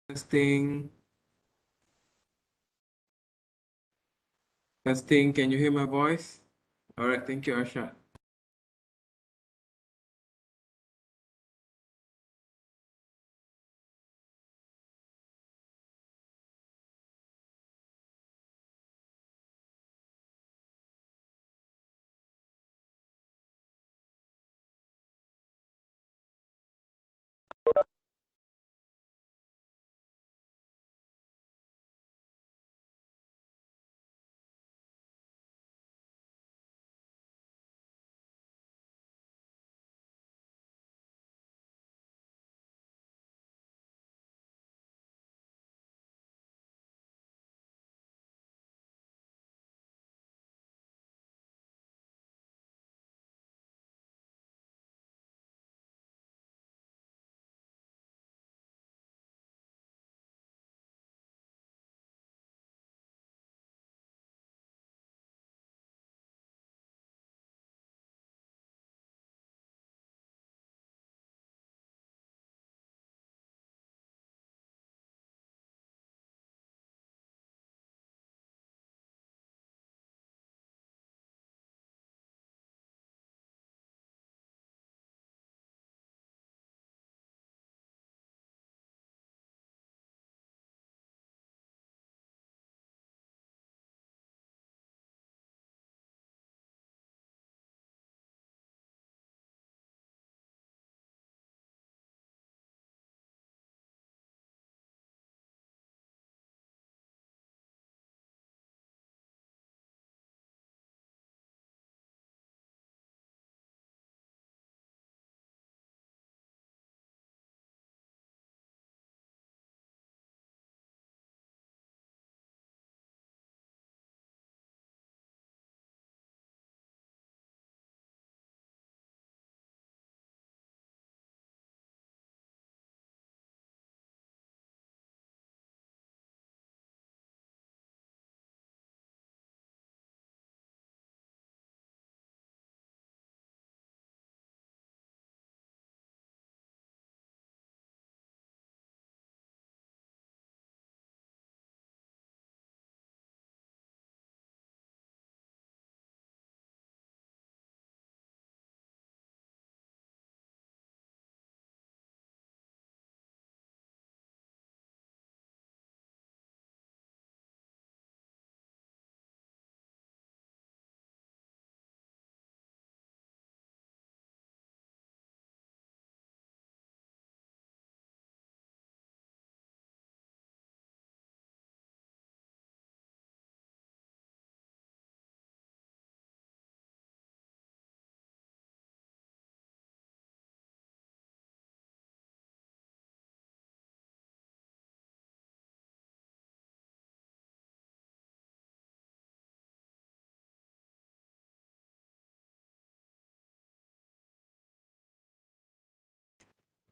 Testing, testing. Can you hear my voice? All right, thank you, Arshad.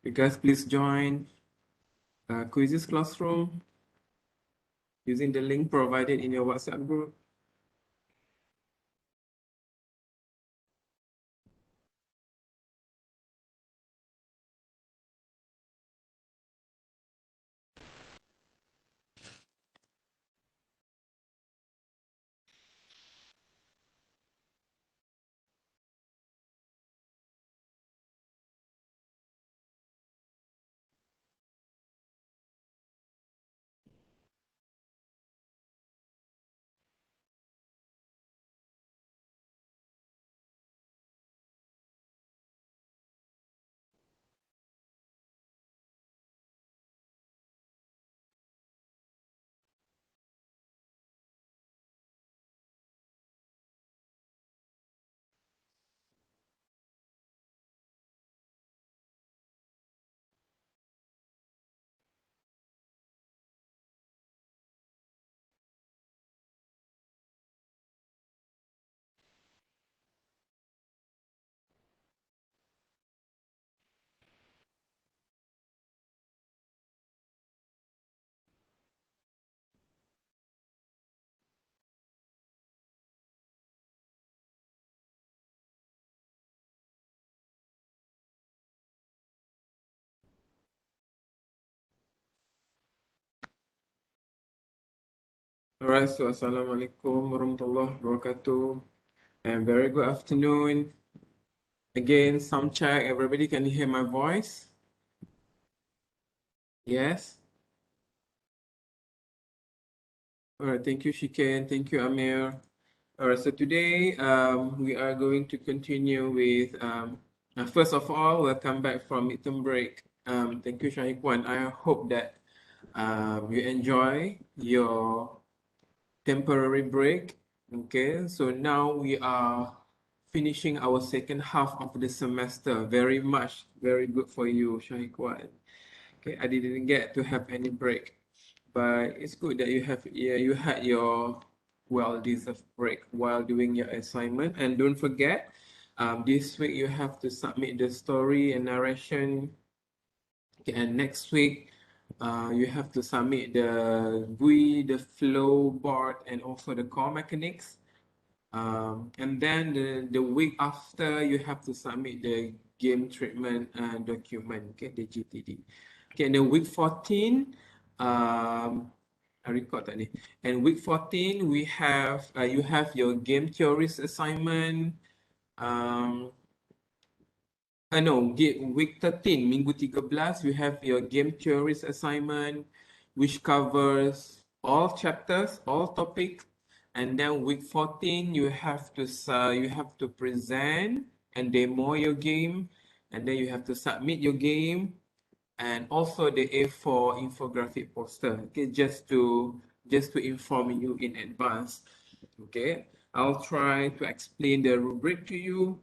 You guys please join Quizzes Classroom using the link provided in your WhatsApp group. Alright, so Assalamualaikum warahmatullahi wabarakatuh. And very good afternoon. Again, sound check. Everybody, can you hear my voice? Yes? Alright, thank you, Shiken. Thank you, Amir. Alright, so today we are going to continue with, first of all, welcome back from midterm break. Thank you, Syahikwan. I hope that you enjoy your temporary break. Okay, so now we are finishing our second half of the semester. Very good for you, Syahikwan. Okay, I didn't get to have any break, but it's good that you had your well-deserved break while doing your assignment. And don't forget, this week you have to submit the story and narration. Okay, and next week, you have to submit the GUI, the flow board, and also the core mechanics. And then the week after, you have to submit the game treatment document, okay, the GTD. Okay, and then week 14, I record that. And week 14, we have you have your game theories assignment. No, week 13, minggu 13, you have your game theories assignment, which covers all chapters, all topics. And then week 14, you have to present and demo your game, and then you have to submit your game, and also the A4 infographic poster. Okay, just to inform you in advance. Okay, I'll try to explain the rubric to you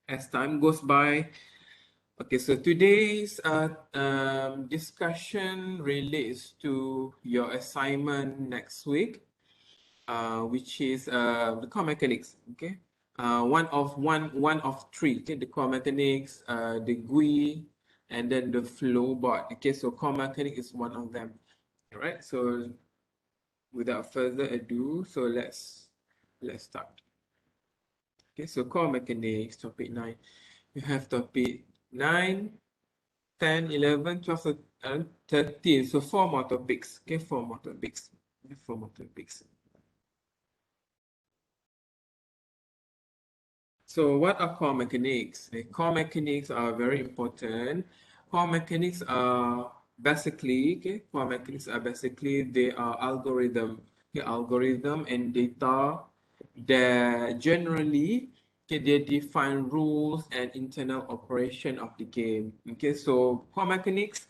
as time goes by. Okay, so today's discussion relates to your assignment next week, which is the core mechanics. Okay, one of three. Okay, the core mechanics, the GUI, and then the flow board. Okay, so core mechanics is one of them. All right. So without further ado, so let's start. Okay, so core mechanics, topic 9. You have topic 9, 10, 11, 12, and 13. So 4 more topics. Okay, 4 more topics. 4 more topics. So what are core mechanics? Core mechanics are very important. Core mechanics are basically, they are algorithm. Okay, algorithm and data that generally, okay, they define rules and internal operation of the game. Okay, so core mechanics,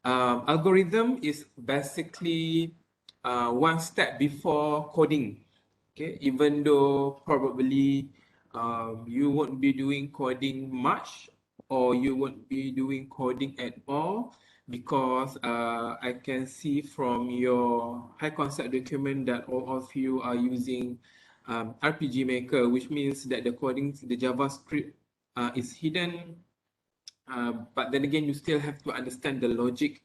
algorithm is basically one step before coding. Okay, even though probably you won't be doing coding much, or you won't be doing coding at all, because I can see from your high concept document that all of you are using RPG Maker, which means that the JavaScript is hidden But then again, you still have to understand the logic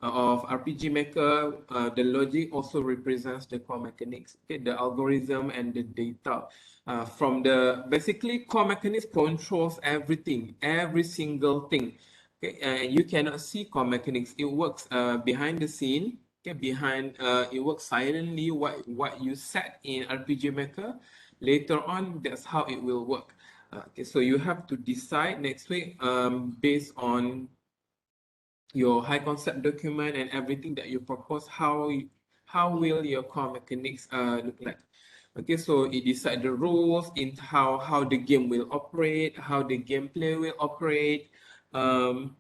of RPG Maker. The logic also represents the core mechanics, okay, the algorithm and the data. From the basically core mechanics controls everything, every single thing. Okay, and you cannot see core mechanics. It works behind the scene. Okay, it works silently. What you set in RPG Maker, later on, that's how it will work. Okay, so you have to decide next week based on your high concept document and everything that you propose, how will your core mechanics look like. Okay, so it decide the rules in how the game will operate, how the gameplay will operate, um,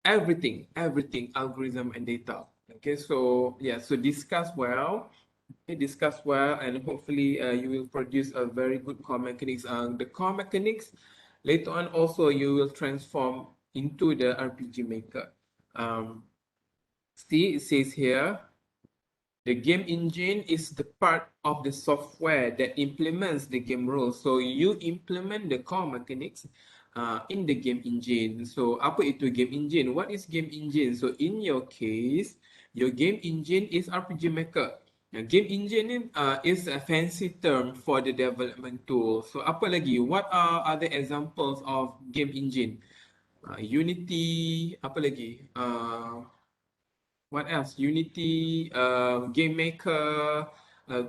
everything, algorithm and data. Okay, so yeah, so discuss well. Okay, discuss well, and hopefully you will produce a very good core mechanics. The core mechanics later on also you will transform into the RPG Maker. See, it says here, the game engine is the part of the software that implements the game rules. So you implement the core mechanics in the game engine. So apa itu game engine? What is game engine? So in your case, your game engine is RPG Maker. Now, game engine is a fancy term for the development tool. So apa lagi? What are other examples of game engine? Unity, apa lagi? What else? Unity, Game Maker,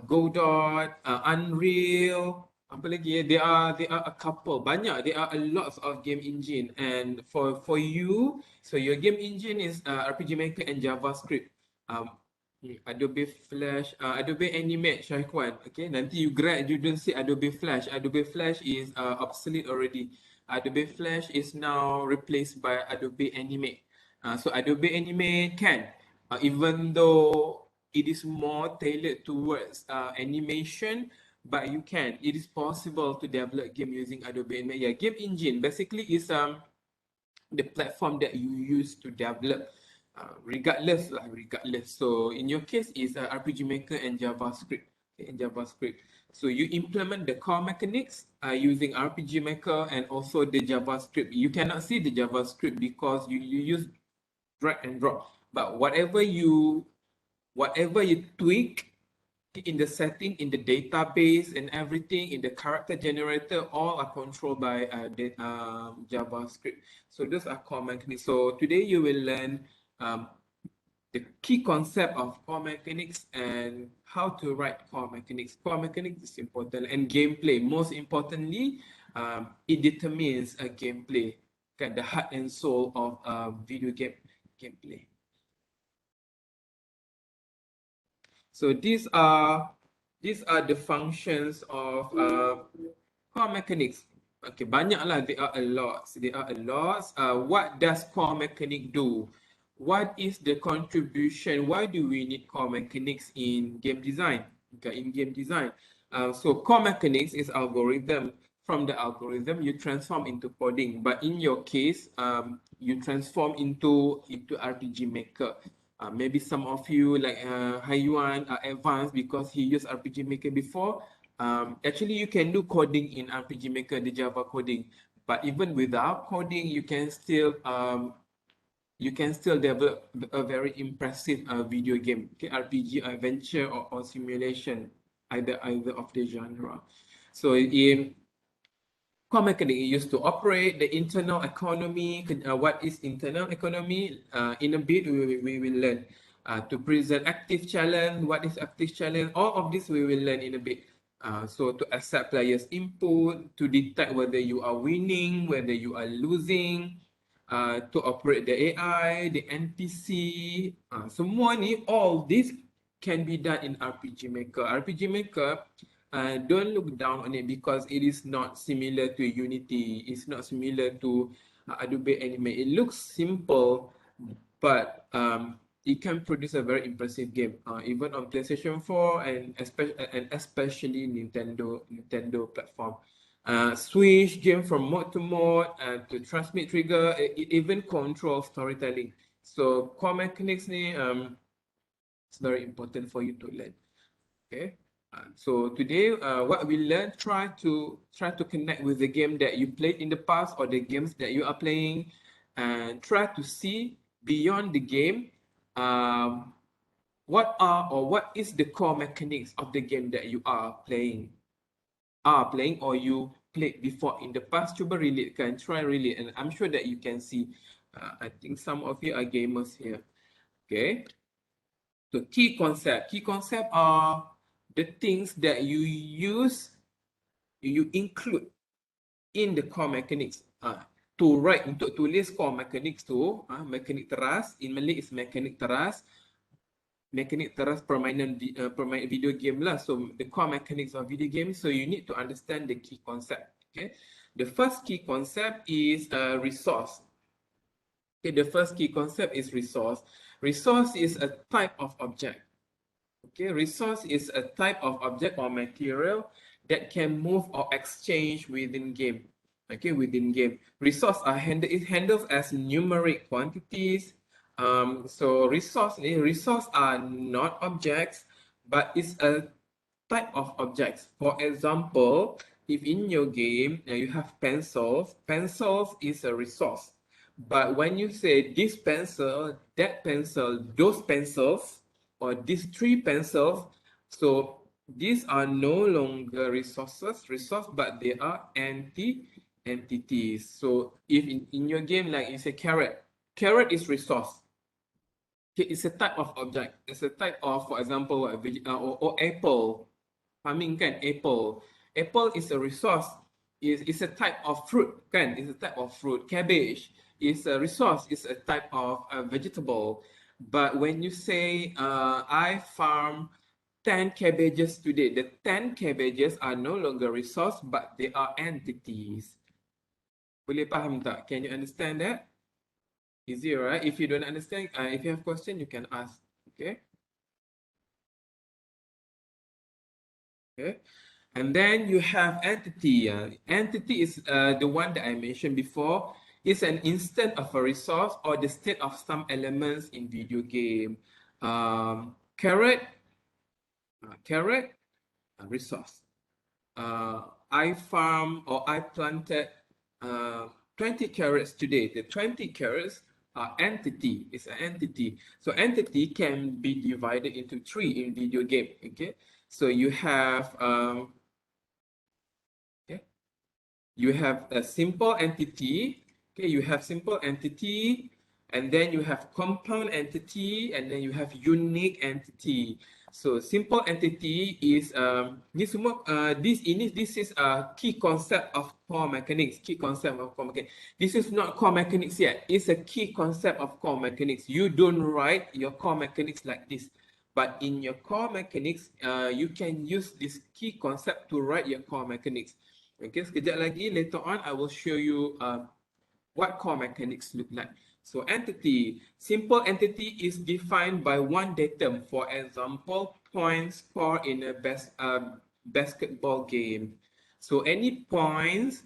Godot, Unreal. Apa lagi? There are a couple. Banyak. There are a lots of game engine. And for you, so your game engine is RPG Maker and JavaScript. Um, Adobe Flash, Adobe Animate, Syahkuan. Okay, nanti you grad, you don't see Adobe Flash. Adobe Flash is obsolete already. Adobe Flash is now replaced by Adobe Animate. So Adobe Animate can, even though it is more tailored towards animation, but you can. It is possible to develop game using Adobe Animate. Yeah, game engine basically is the platform that you use to develop, regardless. So in your case, is RPG Maker and JavaScript. Okay, and JavaScript. So you implement the core mechanics using RPG Maker and also the JavaScript. You cannot see the JavaScript because you use drag and drop. But whatever you tweak in the setting, in the database and everything, in the character generator, all are controlled by JavaScript. So those are core mechanics. So today you will learn um, the key concept of core mechanics and how to write core mechanics. Core mechanics is important, and gameplay. Most importantly, it determines a gameplay, the heart and soul of video game gameplay. So these are the functions of core mechanics. Okay, banyak lah. There are a lot. What does core mechanic do? What is the contribution? Why do we need core mechanics in game design? Okay, in game design. So core mechanics is algorithm. From the algorithm, you transform into coding. But in your case, you transform into RPG Maker. Maybe some of you like Hayuan are advanced because he used RPG Maker before. Actually, you can do coding in RPG Maker, the Java coding. But even without coding, you can still develop a very impressive video game, okay, RPG, adventure, or simulation, either of the genre. So in core mechanic used to operate the internal economy. What is internal economy? In a bit, we will learn. To present active challenge, what is active challenge? All of this we will learn in a bit. So to accept players' input, to detect whether you are winning, whether you are losing, to operate the AI, the NPC, semua ni, all this can be done in RPG Maker. RPG Maker, don't look down on it because it is not similar to Unity. It's not similar to Adobe Animate. It looks simple, but it can produce a very impressive game, even on PlayStation 4 and especially Nintendo platform. Switch game from mode to mode to transmit trigger. It even controls storytelling. So core mechanics ni it's very important for you to learn. Okay. So today, what we learn, try to connect with the game that you played in the past or the games that you are playing, and try to see beyond the game. What are or what is the core mechanics of the game that you are playing or you played before in the past? Cuba relate kan, try relate, and I'm sure that you can see. I think some of you are gamers here. Okay. So key concept are the things that you include in the core mechanics. To write untuk tulis core mechanics tu, mekanik teras, in Malay is mekanik teras permainan video game lah. So the core mechanics of video games. So you need to understand the key concept. Okay, the first key concept is resource. Okay, the first key concept is resource. Resource is a type of object. Okay, resource is a type of object or material that can move or exchange within game. Okay, within game. Resource are it handles as numeric quantities. So resource are not objects, but it's a type of objects. For example, if in your game you have pencils, pencils is a resource. But when you say this pencil, that pencil, those pencils, or these three pencils, so these are no longer resource, but they are entities. So if in your game, like you say carrot is resource. Okay, it's a type of object. It's a type of, for example, or apple. Farming kan, apple. Apple is a resource. Is a type of fruit kan. It's a type of fruit. Cabbage is a resource. It's a type of vegetable. But when you say I farm 10 cabbages today, the 10 cabbages are no longer resource, but they are entities. Boleh faham tak? Can you understand that? Easy, right? If you don't understand, if you have question, you can ask. Okay. Okay. And then you have entity. Entity is the one that I mentioned before. It's an instant of a resource or the state of some elements in video game. Carrot, resource. I farm or I planted 20 carrots today. The 20 carrots are entity. It's an entity. So entity can be divided into three in video game. Okay. So you have you have a simple entity. Okay, you have simple entity, and then you have compound entity, and then you have unique entity. So simple entity is this is a key concept of core mechanics. Key concept of core mechanics. This is not core mechanics yet. It's a key concept of core mechanics. You don't write your core mechanics like this. But in your core mechanics, you can use this key concept to write your core mechanics. Okay, sekejap lagi, later on, I will show you what core mechanics look like. So entity, simple entity is defined by one datum. For example, points scored in a basketball game. So any points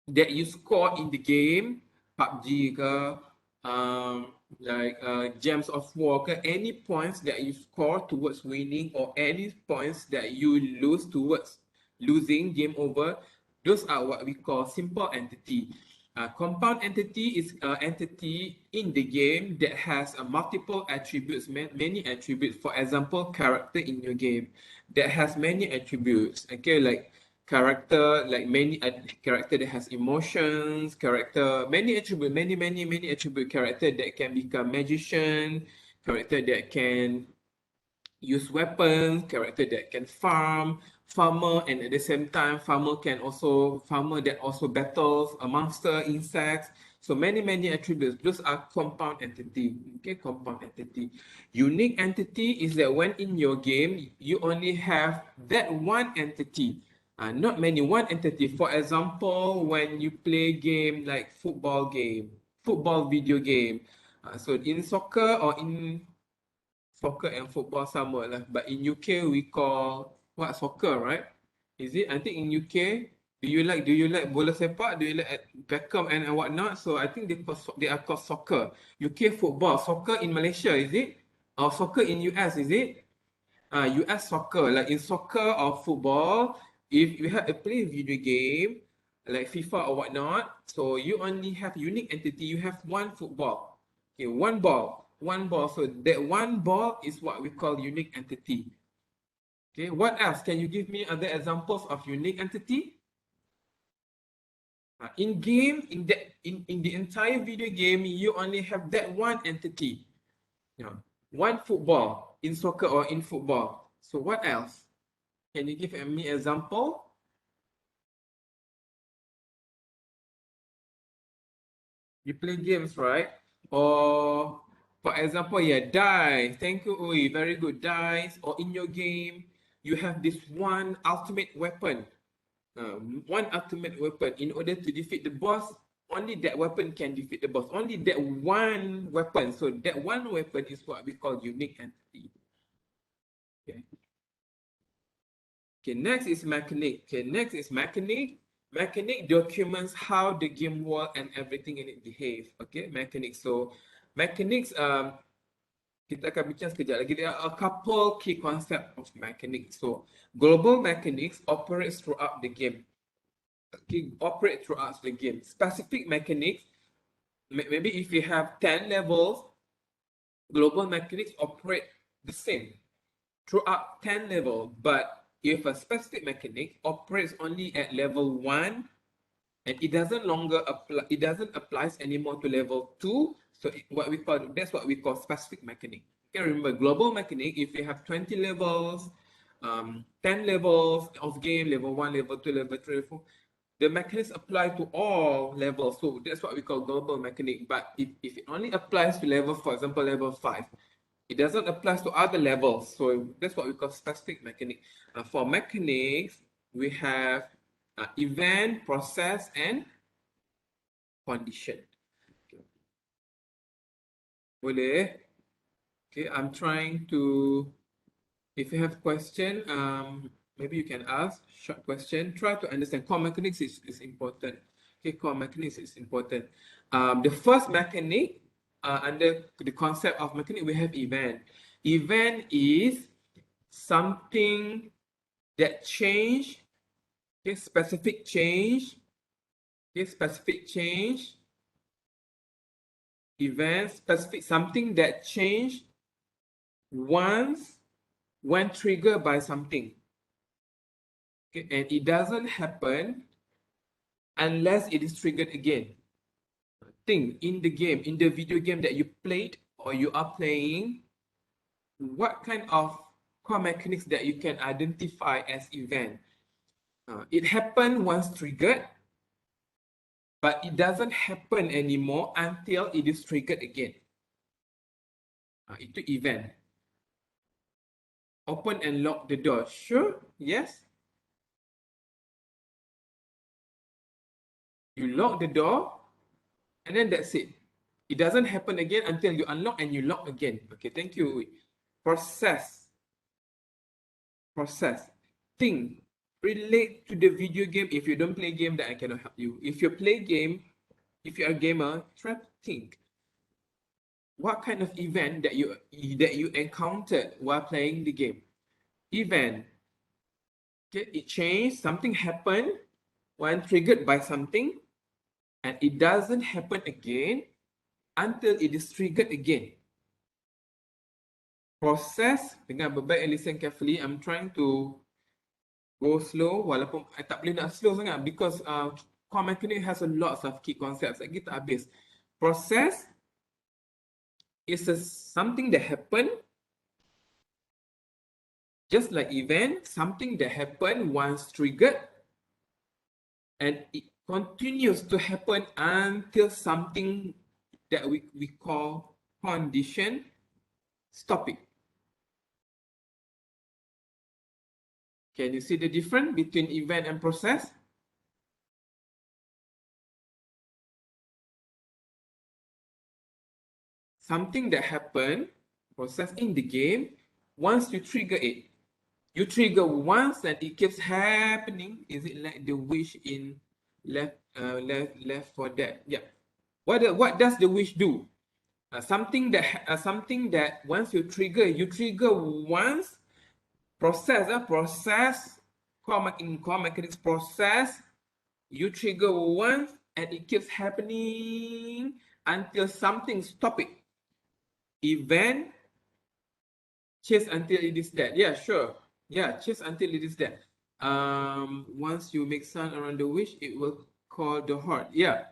that you score in the game, PUBG ke, like Gems of War ke, any points that you score towards winning or any points that you lose towards losing, game over, those are what we call simple entity. Compound entity is an entity in the game that has multiple attributes, many attributes. For example, character in your game that has many attributes. Okay, like character, like many character that has emotions, character, many attribute, many attribute. Character that can become magician, character that can use weapons, character that can farmer, and at the same time, farmer that also battles a monster, insects. So many attributes. Those are compound entity. Okay, compound entity. Unique entity is that when in your game, you only have that one entity. Not many, one entity. For example, when you play game like football video game. So in soccer or in soccer and football sama lah. But in UK we call what soccer, right? Is it? I think in UK, do you like bola sepak? Do you like Beckham and whatnot? So I think they are called soccer. UK football, soccer in Malaysia, is it? Or soccer in US, is it? You ask soccer, like in soccer or football, if you have a play video game like FIFA or whatnot, so you only have unique entity, you have one football. Okay, one ball, one ball. So that one ball is what we call unique entity. Okay, what else? Can you give me other examples of unique entity? In game, in the entire video game, you only have that one entity. Yeah. One football in soccer or in football. So what else? Can you give me example? You play games, right? Or for example, yeah, die. Thank you, Ui. Very good. Dice. Or in your game, you have this one ultimate weapon. One ultimate weapon. In order to defeat the boss, only that weapon can defeat the boss. Only that one weapon. So that one weapon is what we call unique entity. Okay. Okay, next is mechanic. Okay, next is mechanic. Mechanic documents how the game works and everything in it behave. Okay, mechanics. So mechanics, kita akan bincang sekejap lagi. There are a couple key concept of mechanics. So global mechanics operates throughout the game. Okay, operate throughout the game. Specific mechanics, maybe if you have 10 levels, global mechanics operate the same throughout 10 levels, but if a specific mechanic operates only at level 1 and it doesn't longer apply, it doesn't applies anymore to level 2, so that's what we call specific mechanic. Okay, remember global mechanic, if you have 20 levels, 10 levels of game, level 1, level 2, level 3, level 4, the mechanics apply to all levels. So that's what we call global mechanic. But if it only applies to level, for example, level 5, it doesn't apply to other levels. So that's what we call specific mechanic. For mechanics, we have event, process, and condition. Okay. Boleh? Okay, I'm trying to, if you have question, maybe you can ask short question. Try to understand. Core mechanics is important. Okay, core mechanics is important. The first mechanic, under the concept of mechanic, we have event. Event is something that change, okay, specific change, okay, specific change, event, specific, something that change once when triggered by something. Okay, and it doesn't happen unless it is triggered again. Think in the game, in the video game that you played or you are playing, what kind of core mechanics that you can identify as event? It happened once triggered, but it doesn't happen anymore until it is triggered again. Itu event. Open and lock the door. Sure? Yes? You lock the door, and then that's it. It doesn't happen again until you unlock and you lock again. Okay, thank you. Process. Process. Think. Relate to the video game. If you don't play game, then I cannot help you. If you play game, if you're a gamer, try to think. What kind of event that you encountered while playing the game? Event. Okay, it changed, something happened when triggered by something, and it doesn't happen again until it is triggered again. Process, dengar baik-baik and listen carefully. I'm trying to go slow, walaupun I tak boleh nak slow sangat because core mechanic has a lot of key concepts. Lagi tak habis. Process is something that happened, just like event, something that happened once triggered, and it continues to happen until something that we call condition stop it. Can you see the difference between event and process? Something that happened, process in the game, once you trigger it, you trigger once and it keeps happening. Is it like the wish in left for that? Yeah. What does the wish do? Something that once you trigger once, Process, in core mechanics process, you trigger once and it keeps happening until something stop it. Event, chase until it is dead. Yeah, sure. Yeah, chase until it is dead. Once you make sound around the wish, it will call the horde. Yeah.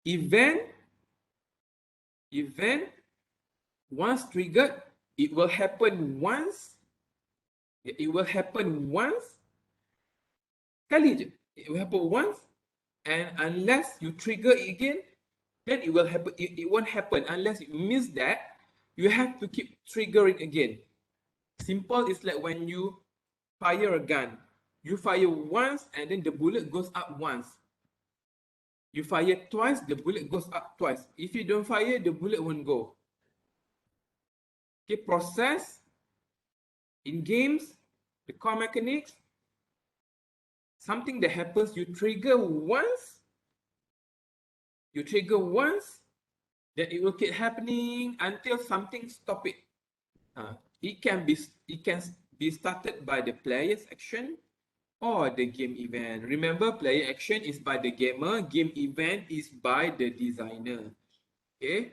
Event, once triggered, it will happen once. It will happen once. Kali je. It will happen once, and unless you trigger it again, then it will happen. It won't happen unless you miss that. You have to keep triggering again. Simple is like when you fire a gun. You fire once and then the bullet goes up once. You fire twice, the bullet goes up twice. If you don't fire, the bullet won't go. Okay, process in games, the core mechanics, something that happens, you trigger once, then it will keep happening until something stop it. It can be started by the player's action or the game event. Remember, player action is by the gamer, game event is by the designer. Okay?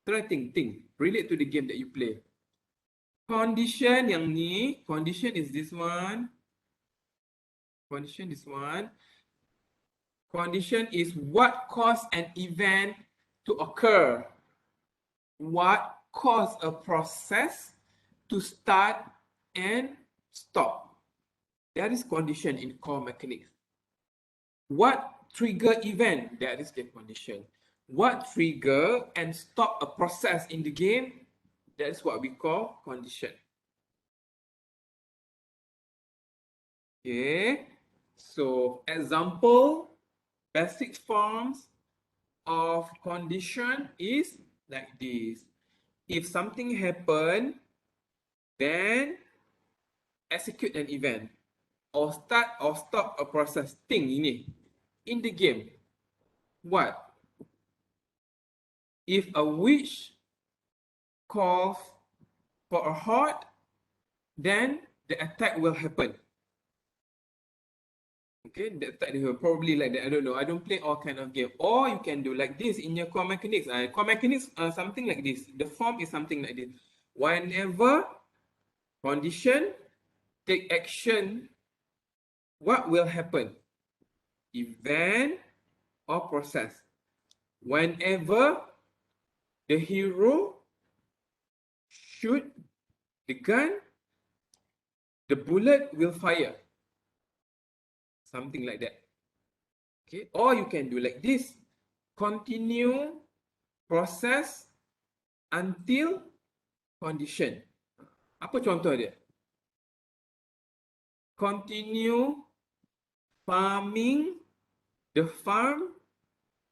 Try think. Relate to the game that you play. Condition yang ni, condition is this one. Condition is what caused an event to occur. What caused a process to start and stop. That is condition in core mechanics. What trigger event? That is the condition. What trigger and stop a process in the game? That is what we call condition. Okay, so example, basic forms of condition is like this. If something happen, then execute an event or start or stop a process. Thing ini in the game. What? If a witch calls for a horde, then the attack will happen. Okay, the attack will probably like that. I don't know. I don't play all kind of game. Or you can do like this in your core mechanics. Core mechanics are something like this. The form is something like this. Whenever condition take action, what will happen? Event or process. Whenever the hero shoot the gun, the bullet will fire. Something like that. Okay, or you can do like this. Continue process until condition. Apa contoh dia? Continue farming the farm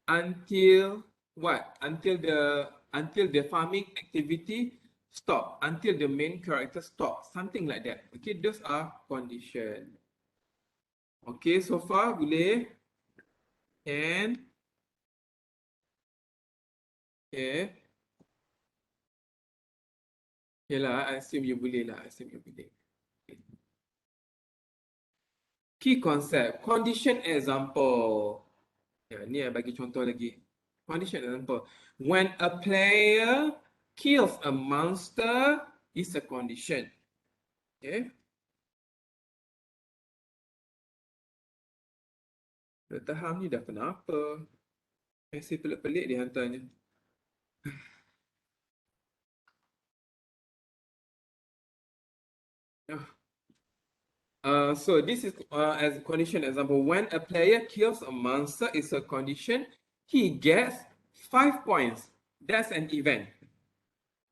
until what? Until the farming activity stop. Until the main character stop. Something like that. Okay, those are condition. Okay, so far boleh? And okay. Okay lah, I assume you boleh lah. Key concept, condition example. Ya, ni I bagi contoh lagi. Condition example. When a player kills a monster, is a condition. Okay. Dr. Ham ni dah kenapa? Mesej pelik-pelik dia hantarnya. So this is as a condition example. When a player kills a monster, is a condition. He gets 5 points. That's an event.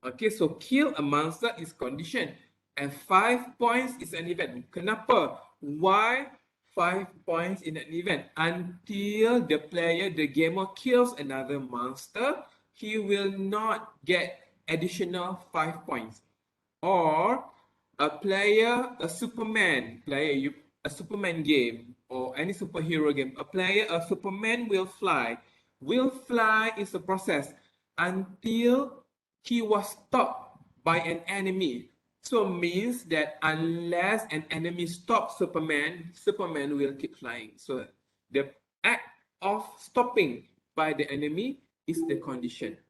Okay, so kill a monster is condition, and 5 points is an event. Kenapa? Why 5 points in an event? Until the player, the gamer, kills another monster, he will not get additional 5 points. Or a player, a Superman game or any superhero game, a Superman will fly. Will fly is a process until he was stopped by an enemy. So means that unless an enemy stops Superman, Superman will keep flying. So the act of stopping by the enemy is the condition.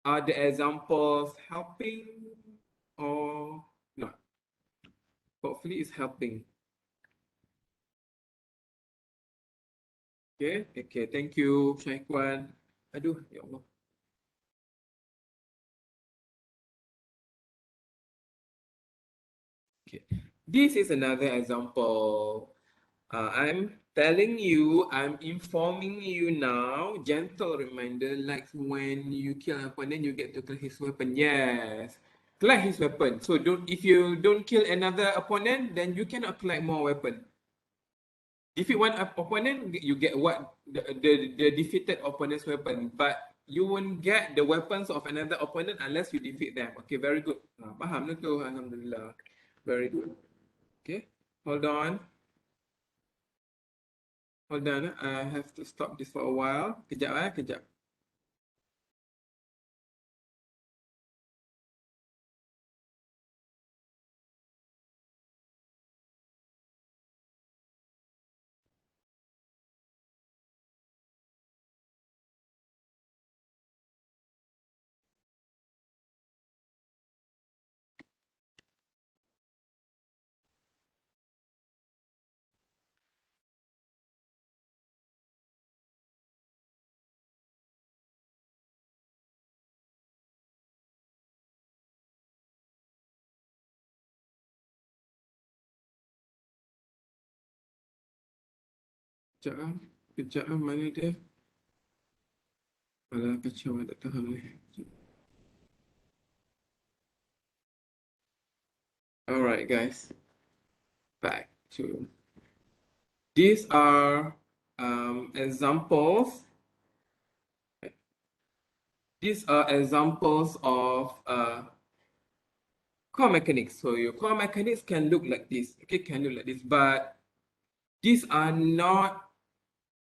Are the examples helping or not? Hopefully it's helping. Okay, thank you, Syaikwan. Aduh, ya Allah. Okay, this is another example. I'm telling you, I'm informing you now, gentle reminder, like when you kill an opponent, you get to collect his weapon. Yes, collect his weapon. So if you don't kill another opponent, then you cannot collect more weapon. Defeat one opponent, you get what the defeated opponent's weapon, but you won't get the weapons of another opponent unless you defeat them. Okay, very good. Faham na tu, alhamdulillah. Very good. Okay, hold on. Hold on, I have to stop this for a while. Kejap, kejap. Kejap, kejap, mana dia? Alah, kacau, tak tahan ni. Alright, guys. Back to... These are examples. These are examples of core mechanics. So your core mechanics can look like this. Okay, can look like this, but these are not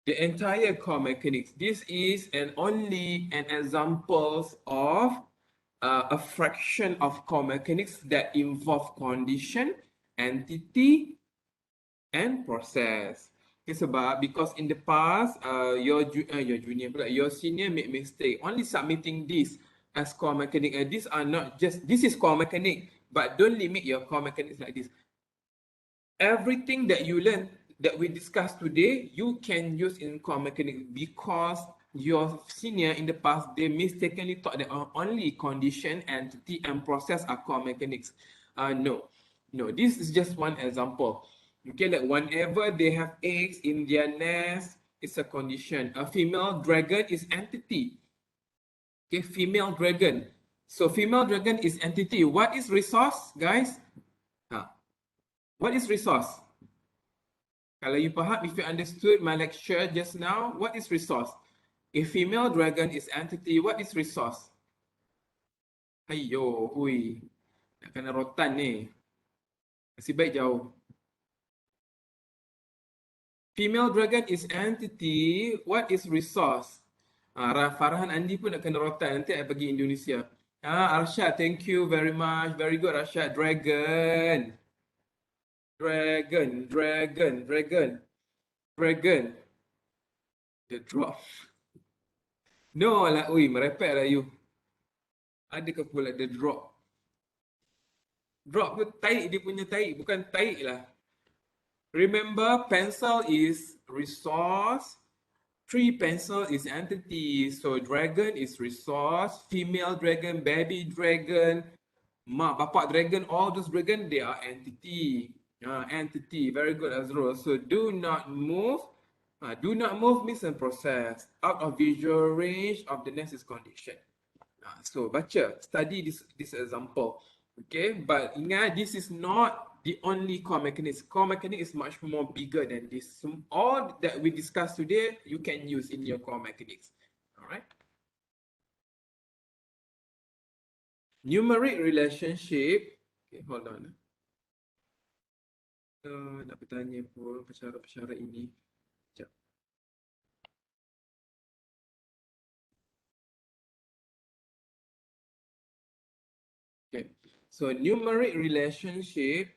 the entire core mechanics. This is only an examples of a fraction of core mechanics that involve condition, entity, and process. Okay, sebab because in the past, your junior, your senior made mistake only submitting this as core mechanic. These are not just, this is core mechanic, but don't limit your core mechanics like this. Everything that you learn that we discussed today, you can use in core mechanics because your senior in the past, they mistakenly thought that only condition, entity, and process are core mechanics. No, this is just one example. Okay, like whenever they have eggs in their nest, it's a condition. A female dragon is entity. Okay, female dragon. So female dragon is entity. What is resource, guys? What is resource? Kalau you faham, if you understood my lecture just now, what is resource? If female dragon is entity, what is resource? Ayyo, hui. Nak kena rotan ni. Nasib baik jauh. Female dragon is entity, what is resource? Farhan Andi pun nak kena rotan. Nanti saya pergi Indonesia. Arshad, thank you very much. Very good, Arshad. Dragon. Dragon, dragon, dragon. Dragon. The drop. No lah, ui, merepek lah you. Adakah pula the drop? Drop tu tarik dia punya tarik, bukan tarik lah. Remember, pencil is resource, tree pencil is entity, so dragon is resource, female dragon, baby dragon, mak bapak dragon, all those dragon, they are entity. Entity, very good Azrul. So do not move. Do not move means and process. Out of visual range of the next is condition. So baca, study this example. Okay, but ingat, this is not the only core mechanism. Core mechanism is much more bigger than this. So all that we discussed today, you can use in your core mechanics. All right. Numeric relationship. Okay, hold on. Nak bertanya pun pesara-pesara ini. Sekejap. Okay. So numeric relationship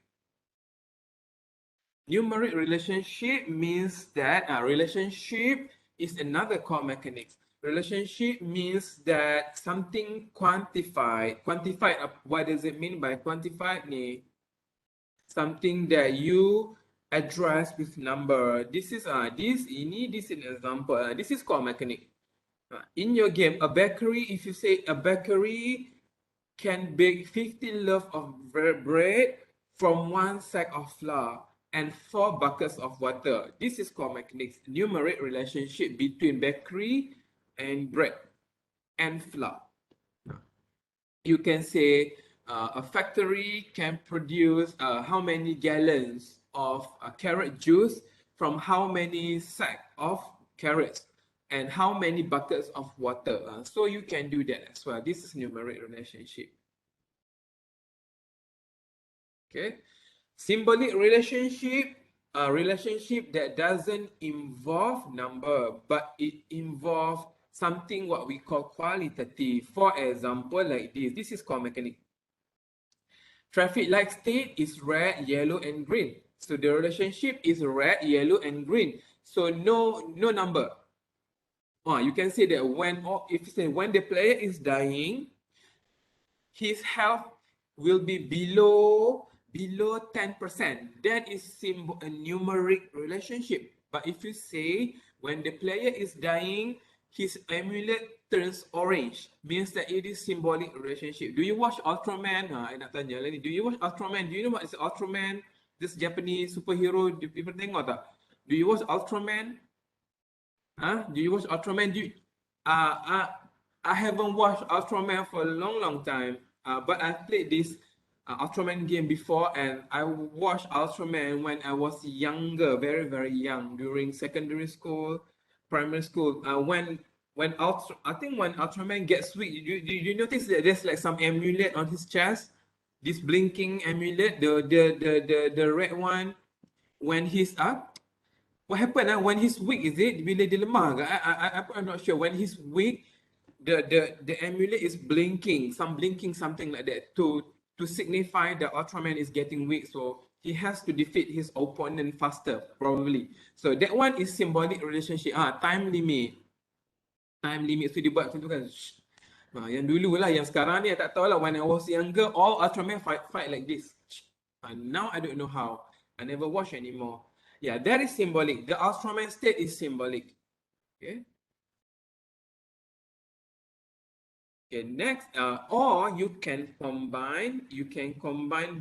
means that relationship is another core mechanics. Relationship means that something quantified. Quantified, what does it mean by quantified? Something that you address with number. This is an example. This is core mechanic. In your game, a bakery, if you say a bakery can bake 50 loaves of bread from 1 sack of flour and 4 buckets of water. This is core mechanics, numeric relationship between bakery and bread and flour. You can say a factory can produce how many gallons of carrot juice from how many sack of carrots and how many buckets of water. So you can do that as well. This is numeric relationship. Okay, symbolic relationship, a relationship that doesn't involve number, but it involves something what we call qualitative. For example, like this. This is called mechanic. Traffic light state is red, yellow, and green. So the relationship is red, yellow, and green. So no number. You can say that when the player is dying, his health will be below 10%. That is a numeric relationship. But if you say when the player is dying, his amulet turns orange, means that it is symbolic relationship. Do you watch Ultraman? I nak tanya lah ni. Do you watch Ultraman? Do you know what is Ultraman? This Japanese superhero, people tengok tak? Do you watch Ultraman? Do you watch Ultraman? I haven't watched Ultraman for a long time. But I played this Ultraman game before, and I watched Ultraman when I was younger, very young, during secondary school, primary school. When Ultraman gets weak, you notice that there's like some amulet on his chest, this blinking amulet, the red one. When he's up, what happened? When he's weak, is it? Bila dia lemah ke? I'm not sure. When he's weak, the amulet is blinking, something like that to signify that Ultraman is getting weak. So he has to defeat his opponent faster, probably. So that one is symbolic relationship. Time limit. So dia buat macam tu kan. Yang dulu lah, yang sekarang ni I tak tahu lah. When I was younger, all Ultraman fight like this. Now I don't know how. I never watch anymore. Yeah, that is symbolic. The Ultraman state is symbolic. Okay. Okay, next, or you can combine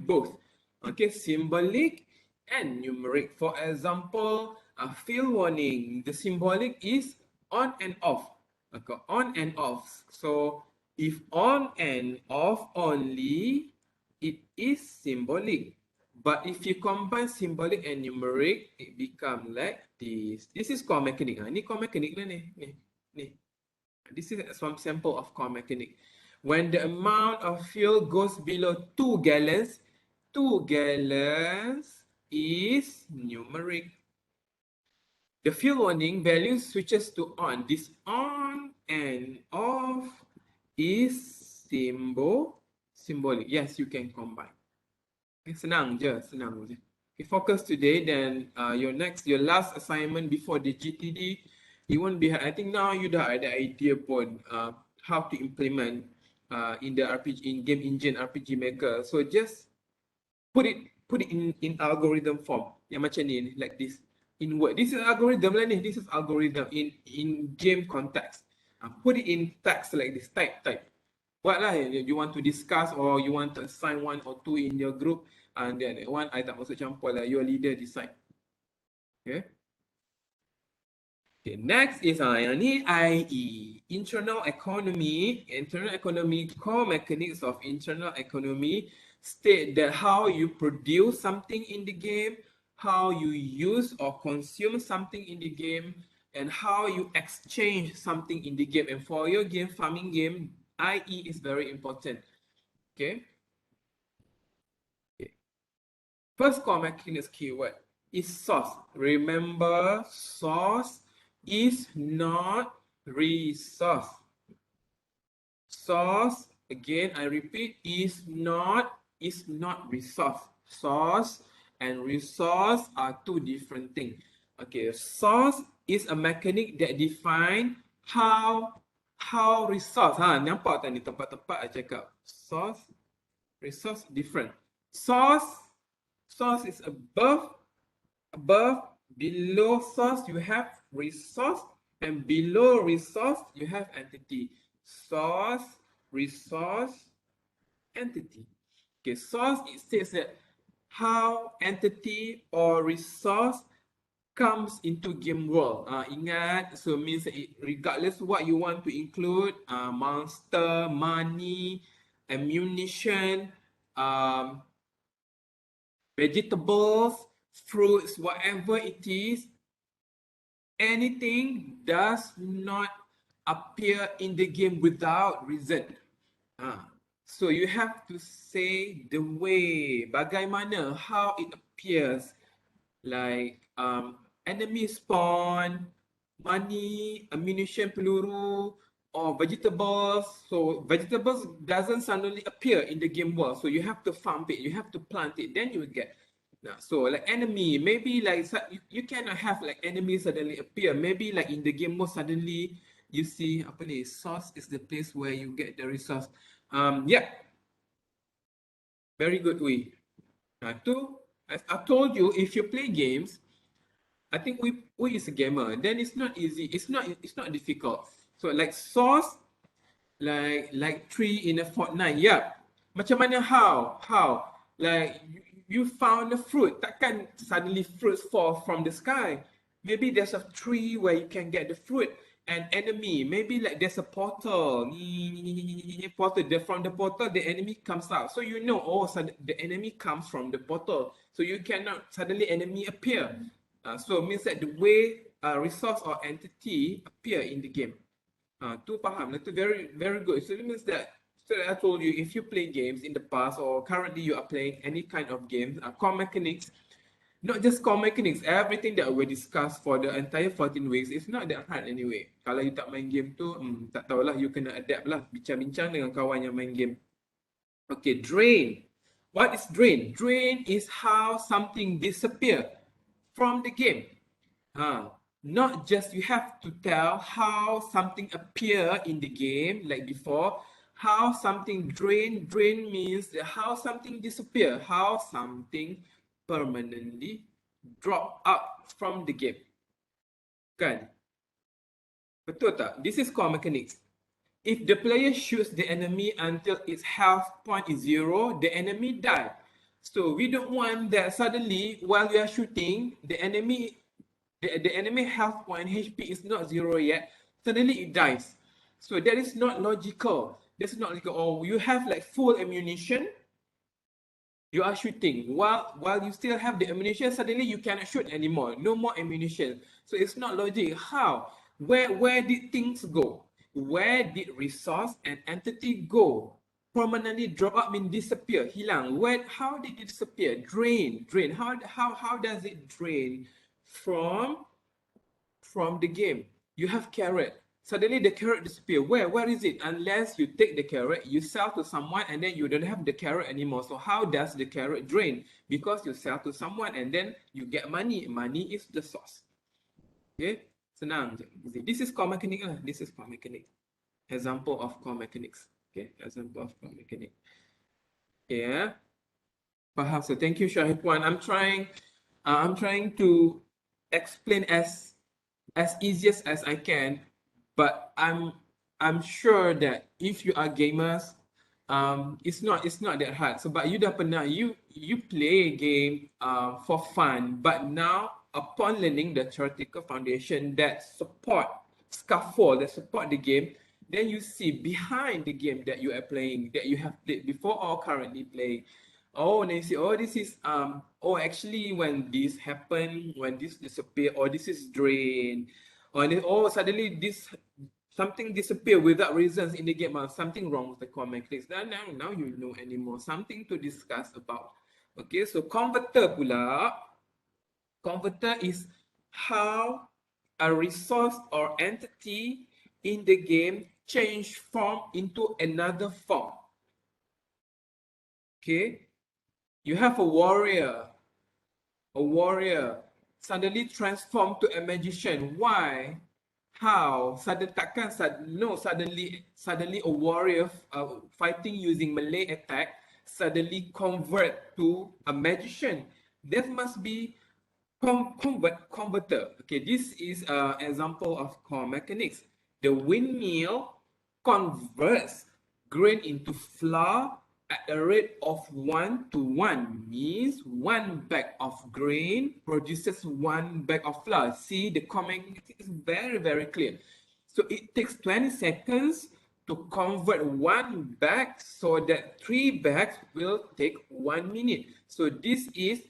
both. Okay, symbolic and numeric. For example, a field warning. The symbolic is on and off. Okay, on and off. So if on and off only, it is symbolic. But if you combine symbolic and numeric, it becomes like this. This is core mechanic. Ini core mechanic lah ni. This is some sample of core mechanic. When the amount of fuel goes below 2 gallons, 2 gallons is numeric. The fuel warning value switches to on. This on and off is symbolic. Yes, you can combine. Okay, senang je. Okay, focus today. Then your last assignment before the GTD, you won't be. I think now you dah ada idea pun how to implement in the RPG, in game engine RPG maker. So just put it in algorithm form. Yang macam ni, like this. In Word. This is algorithm lah ni. This is algorithm in game context. Put it in text like this. Type. What lah you want to discuss, or you want to assign 1 or 2 in your group, and then one I tak masuk campur lah. Your leader decide. Okay. Okay, next is yang ni IE, internal economy. Internal economy, core mechanics of internal economy state that how you produce something in the game, how you use or consume something in the game, and how you exchange something in the game. And for your game, farming game, IE is very important. Okay. First core mechanics keyword is source. Remember, source is not resource. Source, again, I repeat, is not is not resource. Source and resource are two different things. Okay, source is a mechanic that define how resource. Nampak tak ni tempat-tempat I cakap. Source, resource different. Source is above, below source you have resource, and below resource you have entity. Source, resource, entity. Okay, source, it says that how entity or resource comes into game world. Ingat, so means it, regardless what you want to include, monster, money, ammunition, vegetables, fruits, whatever it is, anything does not appear in the game without reason. So you have to say the way, bagaimana, how it appears, like enemy spawn, money, ammunition, peluru, or vegetables. So vegetables doesn't suddenly appear in the game world. So you have to farm it, you have to plant it, then you will get. So like enemy, maybe like you cannot have like enemies suddenly appear. Maybe like in the game mode suddenly you see apa ni, source is the place where you get the resource. Yeah, very good way. As I told you, if you play games, I think we is a gamer, then it's not easy. It's not difficult. So like source, like tree in a Fortnite. Yeah. Macam mana how? Like you found a fruit. Takkan suddenly fruits fall from the sky. Maybe there's a tree where you can get the fruit. An enemy, maybe like there's a portal. Portal. From the portal, the enemy comes out. So you know, oh, so the enemy comes from the portal. So you cannot suddenly enemy appear. So it means that the way resource or entity appear in the game. Tu faham. Itu very good. So it means that, so I told you, if you play games in the past or currently you are playing any kind of games, core mechanics, not just core mechanics, everything that we discussed for the entire 14 weeks, it's not that hard anyway. Kalau you tak main game tu, tak tahulah, you kena adapt lah. Bincang-bincang dengan kawan yang main game. Okay, drain. What is drain? Drain is how something disappear from the game. Not just you have to tell how something appear in the game like before, how something drain means how something disappear, how something permanently drop out from the game. Kan? Betul tak? This is core mechanics. If the player shoots the enemy until its health point is 0, the enemy die. So we don't want that suddenly while we are shooting, the enemy health point HP is not 0 yet, suddenly it dies. So that is not logical. That's not logical. Or you have like full ammunition, you are shooting. While you still have the ammunition, suddenly you cannot shoot anymore. No more ammunition. So it's not logic. How? Where did things go? Where did resource and entity go? Permanently drop out mean disappear, hilang. How did it disappear? Drain. How does it drain from the game? You have carrot. Suddenly the carrot disappear. Where is it? Unless you take the carrot, you sell to someone, and then you don't have the carrot anymore. So how does the carrot drain? Because you sell to someone and then you get money. Money is the source. Okay, senang je. This is core mechanic lah. This is core mechanic. Example of core mechanics. Okay, example of core mechanic. Yeah. Faham. So thank you, Syahidwan. I'm trying to explain as easiest as I can, but I'm sure that if you are gamers, it's not that hard. So but you dah pernah, you play a game for fun, but now upon learning the theoretical foundation that support scaffold that support the game, then you see behind the game that you are playing, that you have played before or currently playing. Oh, and then you see, oh, this is oh, actually when this happen, when this disappear, or this is drain, or then, oh, suddenly this something disappear without reasons in the game. Something wrong with the core mechanics. Now you know anymore. Something to discuss about. Okay, so converter pula. Converter is how a resource or entity in the game change form into another form. Okay, You have a warrior suddenly transform to a magician. Why? How? Suddenly a warrior fighting using Malay attack suddenly convert to a magician. That must be converter. Okay, this is an example of core mechanics. The windmill converts grain into flour at a rate of 1:1, means one bag of grain produces one bag of flour. See, the comment is very clear. So it takes 20 seconds to convert one bag, so that 3 bags will take 1 minute. So this is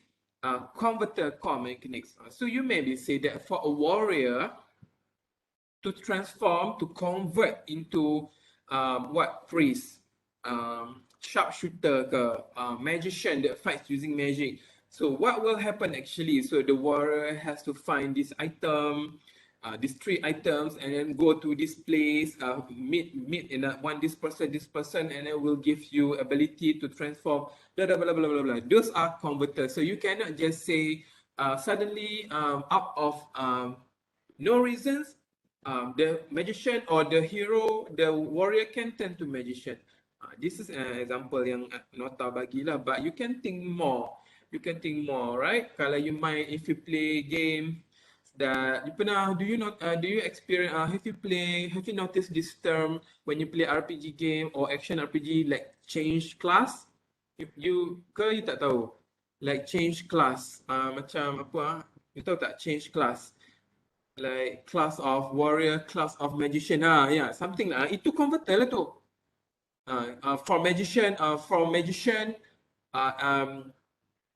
converter core mechanics. So you maybe say that for a warrior to transform, to convert into priest, sharpshooter, magician that fights using magic. So what will happen actually? So the warrior has to find this item, these 3 items, and then go to this place, meet in this person, and then will give you ability to transform. Blah blah blah blah blah blah. Those are converters. So you cannot just say suddenly out of no reasons, the magician or the hero, the warrior can turn to magician. This is an example yang nota bagilah, but you can think more. You can think more, right? Kalau you might, if you play game that you pernah, do you experience? Have you noticed this term when you play RPG game or action RPG like change class? If you tak tahu, like change class, macam apa? You tahu tak change class? Like class of warrior, class of magician, yeah, something lah. Itu converter lah tu. From magician,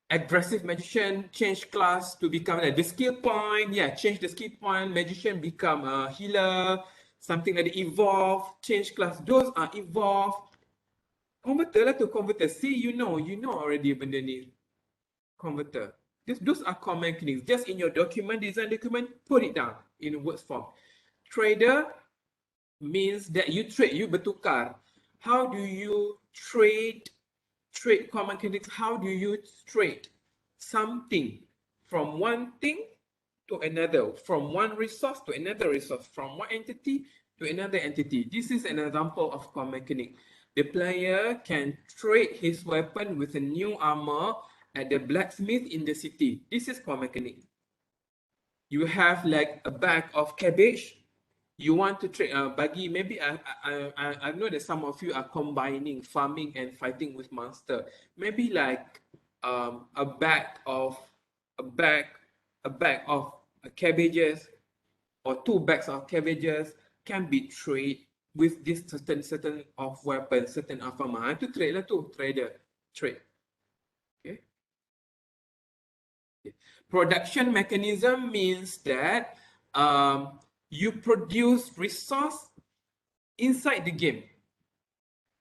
aggressive magician, change class to become like the skill point. Yeah, change the skill point. Magician become a healer, something like the evolve, change class. Those are evolve. Converter lah tu, converter. See, you know already benda ni. Converter. Those are core mechanics. Just in your design document, put it down in words form. Trader means that you trade, you bertukar. How do you trade core mechanics? How do you trade something from one thing to another, from one resource to another resource, from one entity to another entity? This is an example of core mechanic. The player can trade his weapon with a new armor at the blacksmith in the city. This is core mechanic. You have like a bag of cabbage. You want to trade bagi, maybe I know that some of you are combining farming and fighting with monster. Maybe like a bag of cabbages or 2 bags of cabbages can be traded with this certain of weapons, certain of armor. Itu trade lah tu, trader, trade. Okay. Production mechanism means that you produce resource inside the game.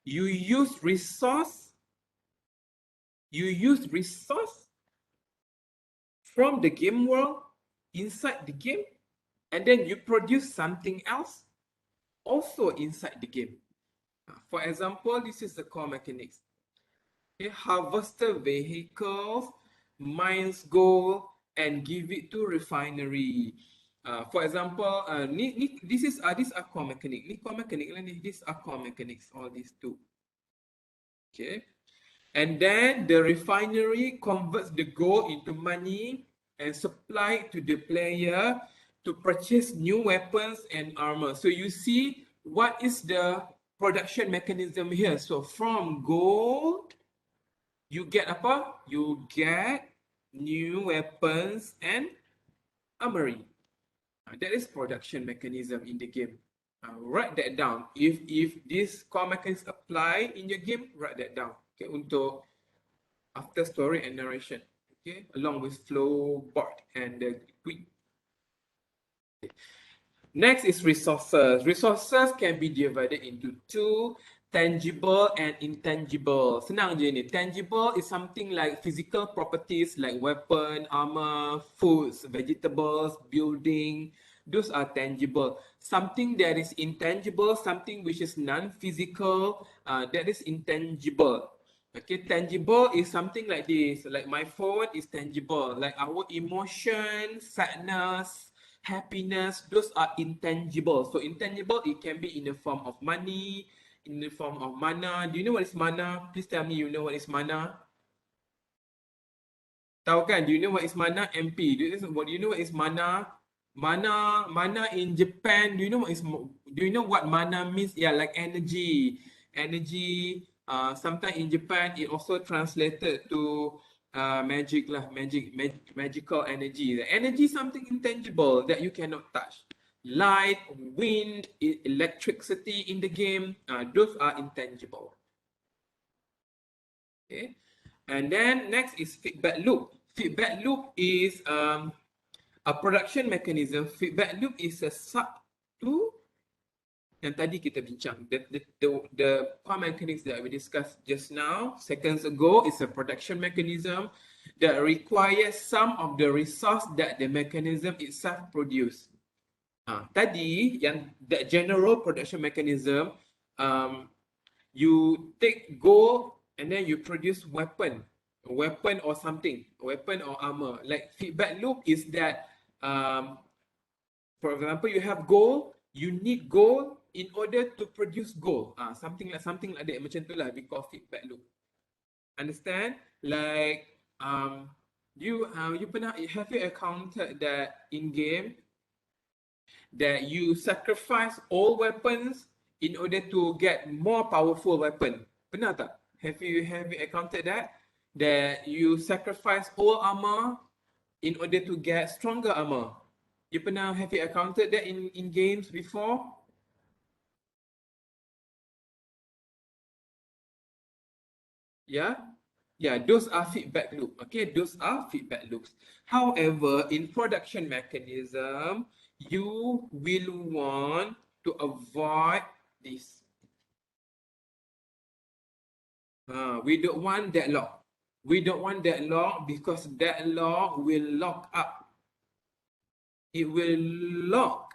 You use resource from the game world inside the game, and then you produce something else also inside the game. For example, this is the core mechanics. Okay, harvester vehicles, mines gold, and give it to refinery. For example, these are core mechanics. Ni core mechanic lah ni. These are core mechanics. All these two. Okay, and then the refinery converts the gold into money and supply it to the player to purchase new weapons and armor. So you see what is the production mechanism here. So from gold, you get apa? You get new weapons and armory. That is production mechanism in the game. Write that down. If this core mechanism apply in your game, write that down. Okay, untuk after story and narration. Okay, along with flow, board, and the quick. Okay. Next is resources. Resources can be divided into 2, tangible and intangible. Senang je ni. Tangible is something like physical properties like weapon, armor, foods, vegetables, building. Those are tangible. Something that is intangible, something which is non-physical, that is intangible. Okay, tangible is something like this. Like my phone is tangible. Like our emotion, sadness, happiness, those are intangible. So intangible, it can be in the form of money, in the form of mana. Do you know what is mana? Please tell me you know what is mana. Tahu kan? Do you know what is mana? MP. Do you know what is mana? Mana in Japan. Do you know what mana means? Yeah, like energy. Energy. Sometimes in Japan it also translated to magic lah, magical energy. The energy is something intangible that you cannot touch. Light, wind, electricity in the game, those are intangible. Okay. And then next is feedback loop. Feedback loop is a production mechanism. Feedback loop is a sub to yang tadi kita bincang. The core mechanics that we discussed just now, seconds ago, is a production mechanism that requires some of the resource that the mechanism itself produce. Tadi yang that general production mechanism, you take gold and then you produce weapon or something, weapon or armor. Like feedback loop is that, for example, you have gold, you need gold in order to produce gold. Something like that. Macam tu lah, we call feedback loop. Understand? Like you pernah, have you encountered that in game that you sacrifice all weapons in order to get more powerful weapon? Pernah tak? Have you encountered that? That you sacrifice all armor in order to get stronger armor? Have you encountered that in games before? Yeah? Yeah, those are feedback loop. Okay, those are feedback loops. However, in production mechanism, you will want to avoid this. We don't want deadlock. We don't want deadlock because deadlock will lock up. It will lock.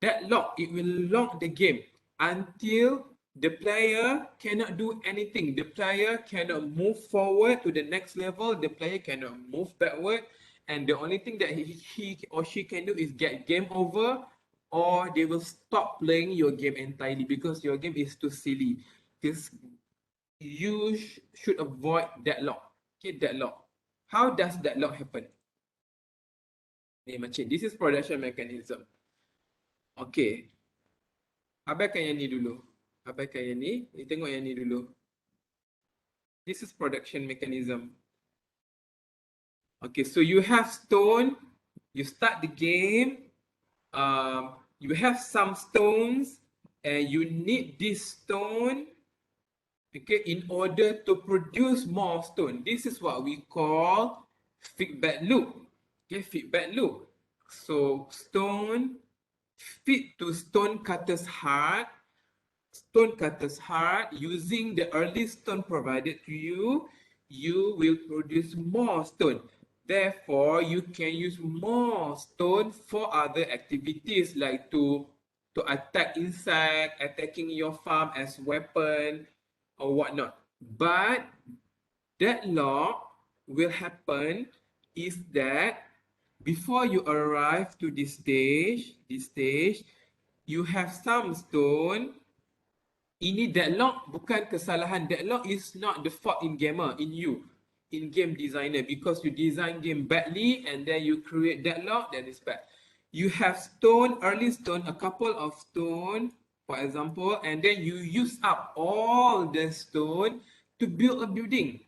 Deadlock. It will lock the game until the player cannot do anything. The player cannot move forward to the next level. The player cannot move backward. And the only thing that he or she can do is get game over, or they will stop playing your game entirely because your game is too silly. This you should avoid deadlock. Okay, deadlock. How does deadlock happen? This is production mechanism. Okay. Abaikan yang ni dulu. Abaikan yang ni. Ni tengok yang ni dulu. This is production mechanism. Okay, so you have stone. You start the game. You have some stones. And you need this stone, okay, in order to produce more stone. This is what we call feedback loop. Okay, feedback loop. So stone feed to stone cutter's heart. Stone cutter's heart, using the early stone provided to you, you will produce more stone. Therefore, you can use more stone for other activities like to attack insect, attacking your farm as weapon or whatnot. But deadlock will happen is that before you arrive to this stage, you have some stone. Ini deadlock bukan kesalahan. Deadlock is not the fault in gamer, in you, in game designer, because you design game badly and then you create deadlock, then it's bad. You have stone, early stone, a couple of stone, for example, and then you use up all the stone to build a building.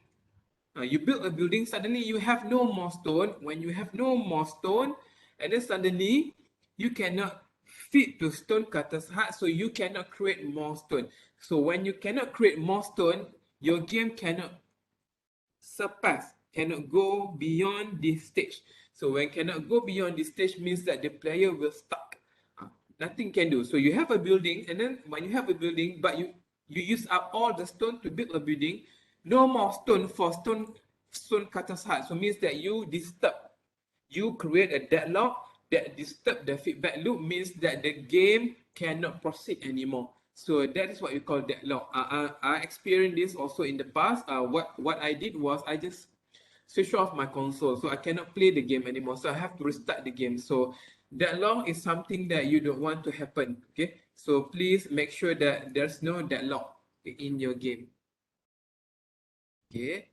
You build a building, suddenly you have no more stone. When you have no more stone, and then suddenly you cannot feed to stone cutter's heart, so you cannot create more stone. So when you cannot create more stone, your game cannot surpass, cannot go beyond this stage. So when cannot go beyond this stage means that the player will stuck. Nothing can do. So you have a building, and then when you have a building, but you use up all the stone to build a building, no more stone for stone cutter's heart. So means that you disturb, you create a deadlock that disturb the feedback loop, means that the game cannot proceed anymore. So that is what we call deadlock. I experienced this also in the past. What I did was I just switch off my console, so I cannot play the game anymore. So I have to restart the game. So deadlock is something that you don't want to happen. Okay, so please make sure that there's no deadlock in your game. Okay,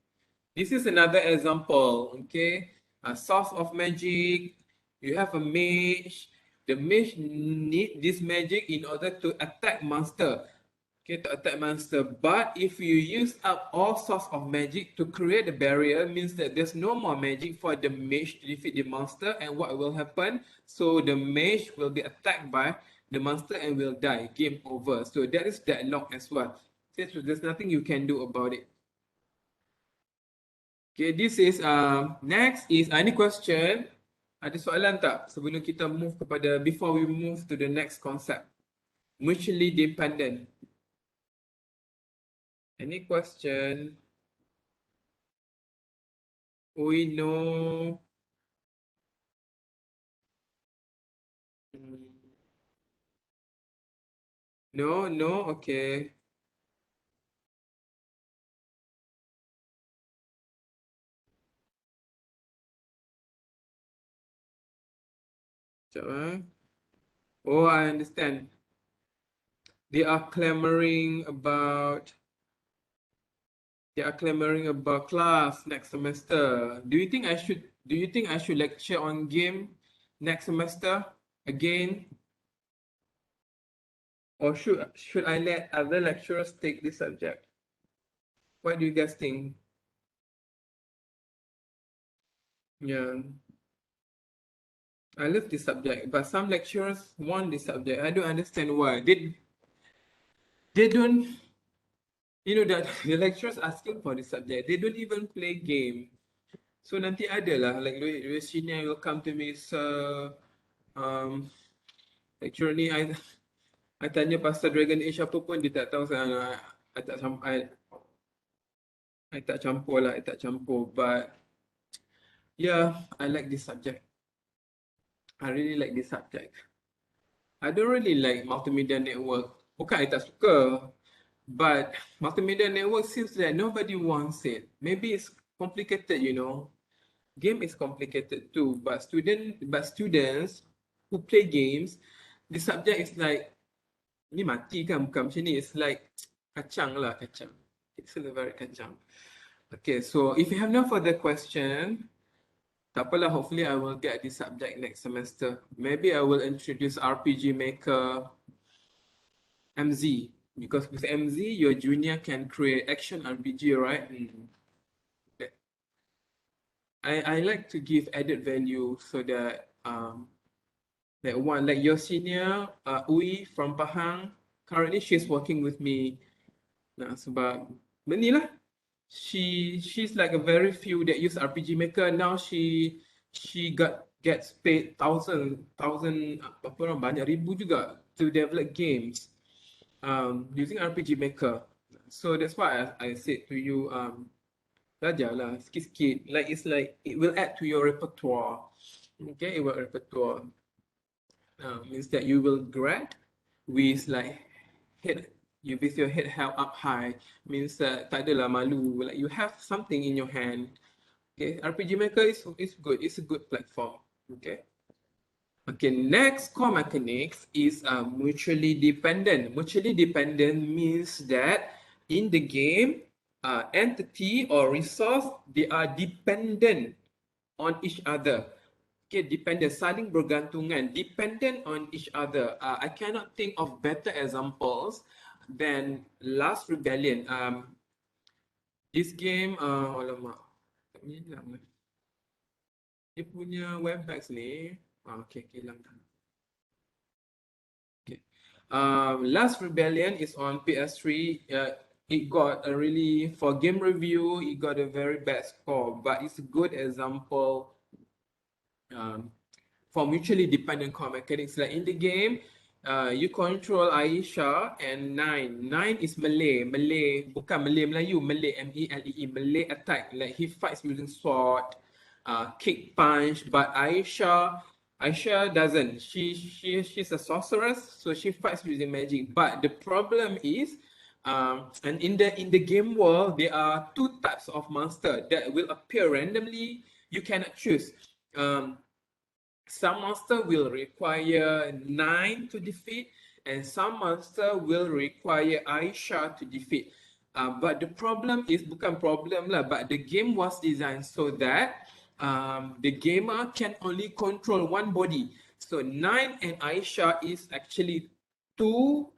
this is another example. Okay, a source of magic. You have a mage. The mage need this magic in order to attack monster. Okay, to attack monster. But if you use up all sorts of magic to create a barrier, means that there's no more magic for the mage to defeat the monster. And what will happen? So the mage will be attacked by the monster and will die. Game over. So that is deadlock as well. So there's nothing you can do about it. Okay, this is next is any question? Ada soalan tak sebelum kita move kepada before we move to the next concept? Mutually dependent. Any question? We know. No, no, okay. Sekejap, oh, I understand. They are clamoring about class next semester. Do you think I should lecture on game next semester again? Or should I let other lecturers take this subject? What do you guys think? Yeah, I love this subject, but some lecturers want this subject. I don't understand why. They don't, you know that the lecturers asking for this subject, they don't even play game. So nanti ada lah, like the senior will come to me, sir, lecturer ni, I tanya pasal Dragon Age apa pun, dia tak tahu saya, I tak campur lah, I tak campur. But yeah, I like this subject. I really like this subject. I don't really like multimedia network. Bukan I tak suka, but multimedia network seems that nobody wants it. Maybe it's complicated, you know. Game is complicated too, but students who play games, the subject is like, ni mati kan, bukan macam ni. It's like kacang lah, kacang. It's a very kacang. Okay, so if you have no further question, tak apalah, hopefully I will get this subject next semester. Maybe I will introduce RPG Maker MZ, because with MZ, your junior can create action RPG, right? I like to give added value so that like your senior Ui from Pahang, currently she's working with me. Nah, sebab benda lah. She's like a very few that use RPG Maker. Now she gets paid thousand apa orang banyak ribu juga to develop games using RPG Maker. So that's why I said to you belajarlah sikit-sikit. Like it's like it will add to your repertoire. Okay, it will repertoire. Means that you will grad with like head, you with your head held up high. Means that tak adalah malu. Like you have something in your hand. Okay, RPG Maker is good. It's a good platform. Okay. Okay, next core mechanics is mutually dependent. Mutually dependent means that in the game, entity or resource, they are dependent on each other. Okay, dependent, saling bergantungan, dependent on each other. I cannot think of better examples than Last Rebellion. This game, alamak, ni hilang. Dia punya webpacks ni, okay, hilang. Okay. Last Rebellion is on PS3. It got a really, for game review, it got a very bad score, but it's a good example for mutually dependent core mechanics. Like in the game, you control Aisha and Nine. Nine is Malay, bukan Malay Melayu, Malay, M-E-L-E-E, Malay attack. Like he fights using sword, kick, punch, but Aisha Aisha doesn't. She's a sorceress, so she fights using magic. But the problem is, and in the game world, there are two types of monster that will appear randomly. You cannot choose. Some monster will require 9 to defeat, and some monster will require Aisha to defeat. But the problem is bukan problem lah, but the game was designed so that the gamer can only control one body. So 9 and Aisha is actually two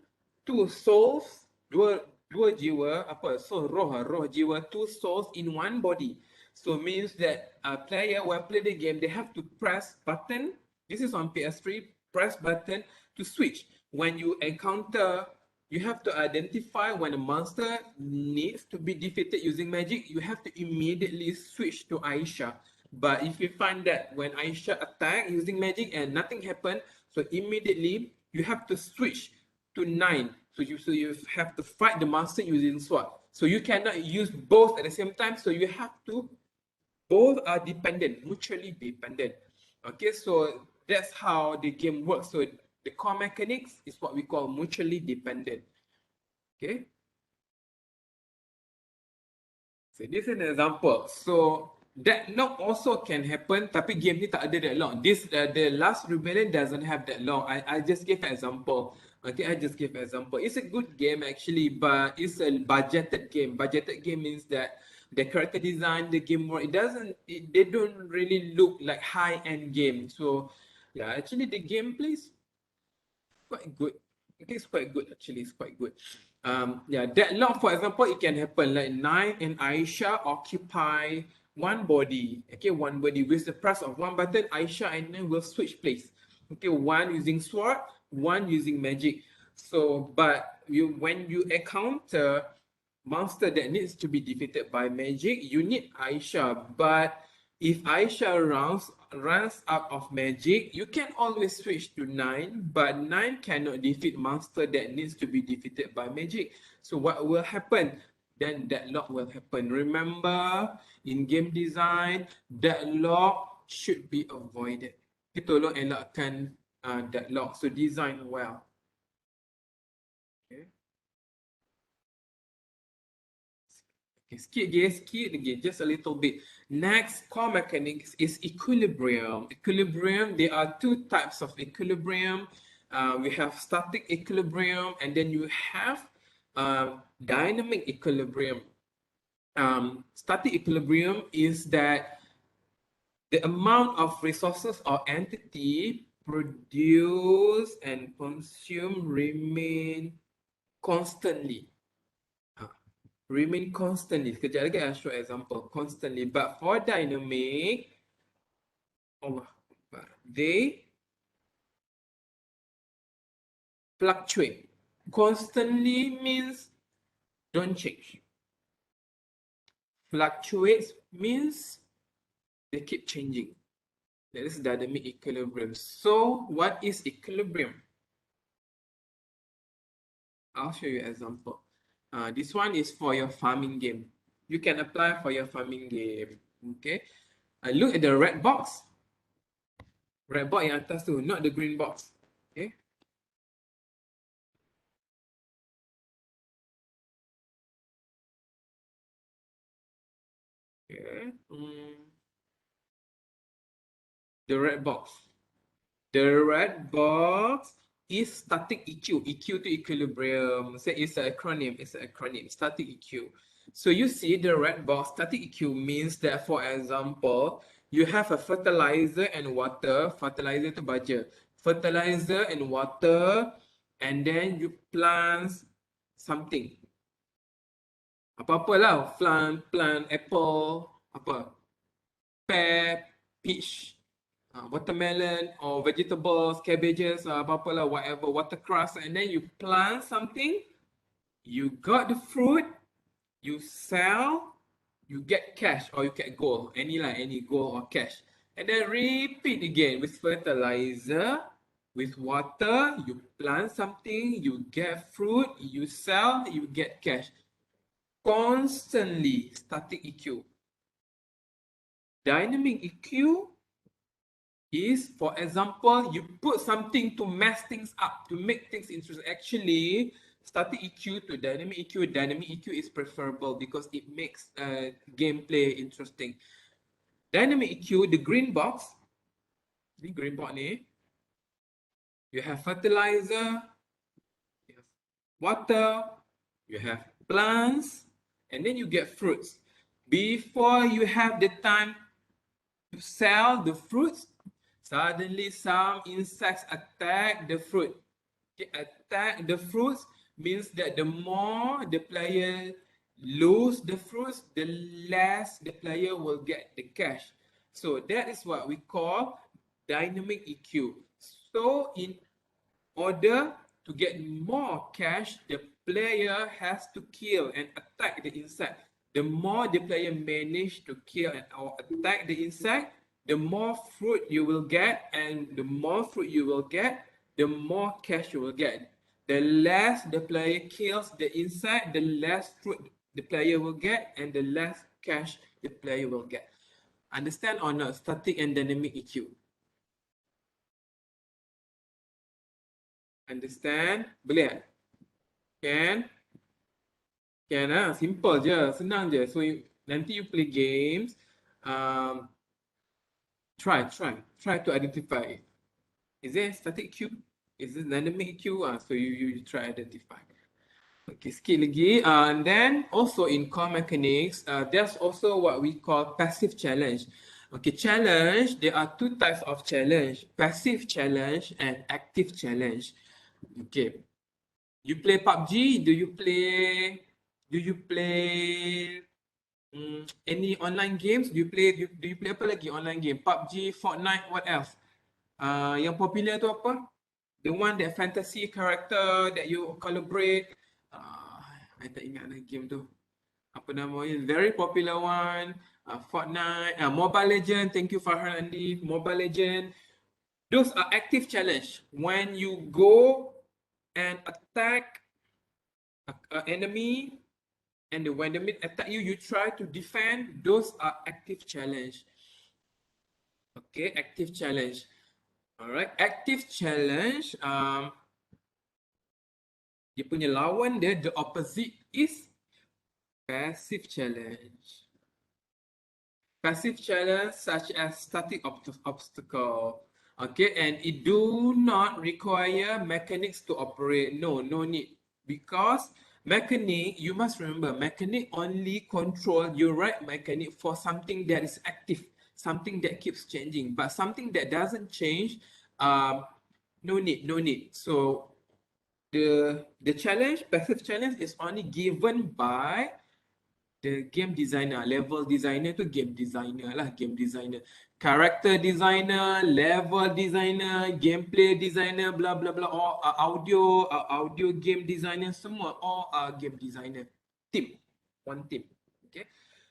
two souls, dua jiwa, apa? So roh jiwa, two souls in one body. So means that a player will play the game, they have to press button. This is on PS3, press button to switch. When you encounter, you have to identify when a monster needs to be defeated using magic, you have to immediately switch to Aisha. But if you find that when Aisha attack using magic and nothing happened, so immediately you have to switch to 9. So you have to fight the monster using sword. So you cannot use both at the same time. So you have to, both are dependent, mutually dependent. Okay, so that's how the game works. So the core mechanics is what we call mutually dependent. Okay. So this is an example. So deadlock also can happen, tapi game ni tak ada deadlock. This the last rebellion doesn't have deadlock. I just gave an example. Okay, I just gave an example. It's a good game actually, but it's a budgeted game. Budgeted game means that the character design, the game work, they don't really look like high-end game. So yeah, actually the gameplay is quite good. I think it's quite good actually. It's quite good. Yeah, deadlock, for example, it can happen like Nine and Aisha occupy one body. Okay, one body with the press of one button. Aisha and Nine will switch place. Okay, one using sword, one using magic. So, but when you encounter monster that needs to be defeated by magic, you need Aisha. But if Aisha runs out of magic, you can always switch to 9, but 9 cannot defeat monster that needs to be defeated by magic. So what will happen? Then deadlock will happen. Remember, in game design, deadlock should be avoided. Kita tolong elakkan deadlock. So design well. Okay. Okay, skip again, just a little bit. Next core mechanics is equilibrium. Equilibrium, there are two types of equilibrium. We have static equilibrium, and then you have dynamic equilibrium. Static equilibrium is that the amount of resources or entity produced and consumed remain constantly. Remain constantly. Sekejap lagi I'll show example. Constantly. But for dynamic, they fluctuate. Constantly means don't change. Fluctuates means they keep changing. That is dynamic equilibrium. So what is equilibrium? I'll show you an example. This one is for your farming game. You can apply for your farming game. Okay. Look at the red box. Red box yang atas tu, not the green box. Okay. Okay. The red box. The red box is static EQ. EQ to equilibrium. So it's an acronym. It's an acronym. Static EQ. So you see the red box. Static EQ means that, for example, you have a fertilizer and water. Fertilizer to baja. Fertilizer and water, and then you plant something. Apa-apa lah. Plant apple, apa? Pear, peach, watermelon, or vegetables, cabbages, apa-apa lah, whatever, watercress, and then you plant something, you got the fruit, you sell, you get cash or you get gold, any gold or cash. And then repeat again with fertilizer, with water, you plant something, you get fruit, you sell, you get cash. Constantly. Static EQ. Dynamic EQ is, for example, you put something to mess things up, to make things interesting. Actually, static EQ to dynamic EQ is preferable because it makes gameplay interesting. Dynamic EQ, the green box, the green box ni, you have fertilizer, you have water, you have plants, and then you get fruits. Before you have the time to sell the fruits, suddenly some insects attack the fruit. Okay, attack the fruits means that the more the player lose the fruits, the less the player will get the cash. So that is what we call dynamic EQ. So in order to get more cash, the player has to kill and attack the insect. The more the player manage to kill and or attack the insect, the more fruit you will get, and the more fruit you will get, the more cash you will get. The less the player kills the insect, the less fruit the player will get, and the less cash the player will get. Understand or not? Static and dynamic EQ. Understand? Boleh? Can? Can lah, simple je, senang je. So nanti you play games, um, try to identify. Is there static queue? Is it dynamic queue? So you try identify. Okay, sikit lagi. And then also in core mechanics, there's also what we call passive challenge. Okay, challenge, there are two types of challenge, passive challenge and active challenge. Okay, you play PUBG, do you play any online games? Do you play apa lagi online game? PUBG, Fortnite, what else? Yang popular tu apa? The one that fantasy character that you collaborate. I tak ingat lagi game tu. Apa namanya? Very popular one. Fortnite, Mobile Legend. Thank you Farhan Andi. Mobile Legend. Those are active challenge. When you go and attack an enemy, and when the enemy attack you, you try to defend. Those are active challenge. Okay, active challenge. All right, active challenge. Dia punya lawan dia, the opposite is passive challenge. Passive challenge such as static obstacle. Okay, and it do not require mechanics to operate. No need. Because mechanic, you must remember, mechanic only control your right mechanic for something that is active, something that keeps changing. But something that doesn't change, no need. So the challenge, passive challenge, is only given by the game designer. Level designer tu game designer lah, game designer. Character designer, level designer, gameplay designer, blah blah blah, all audio game designer, semua all are game designer. Team, one team. Okay.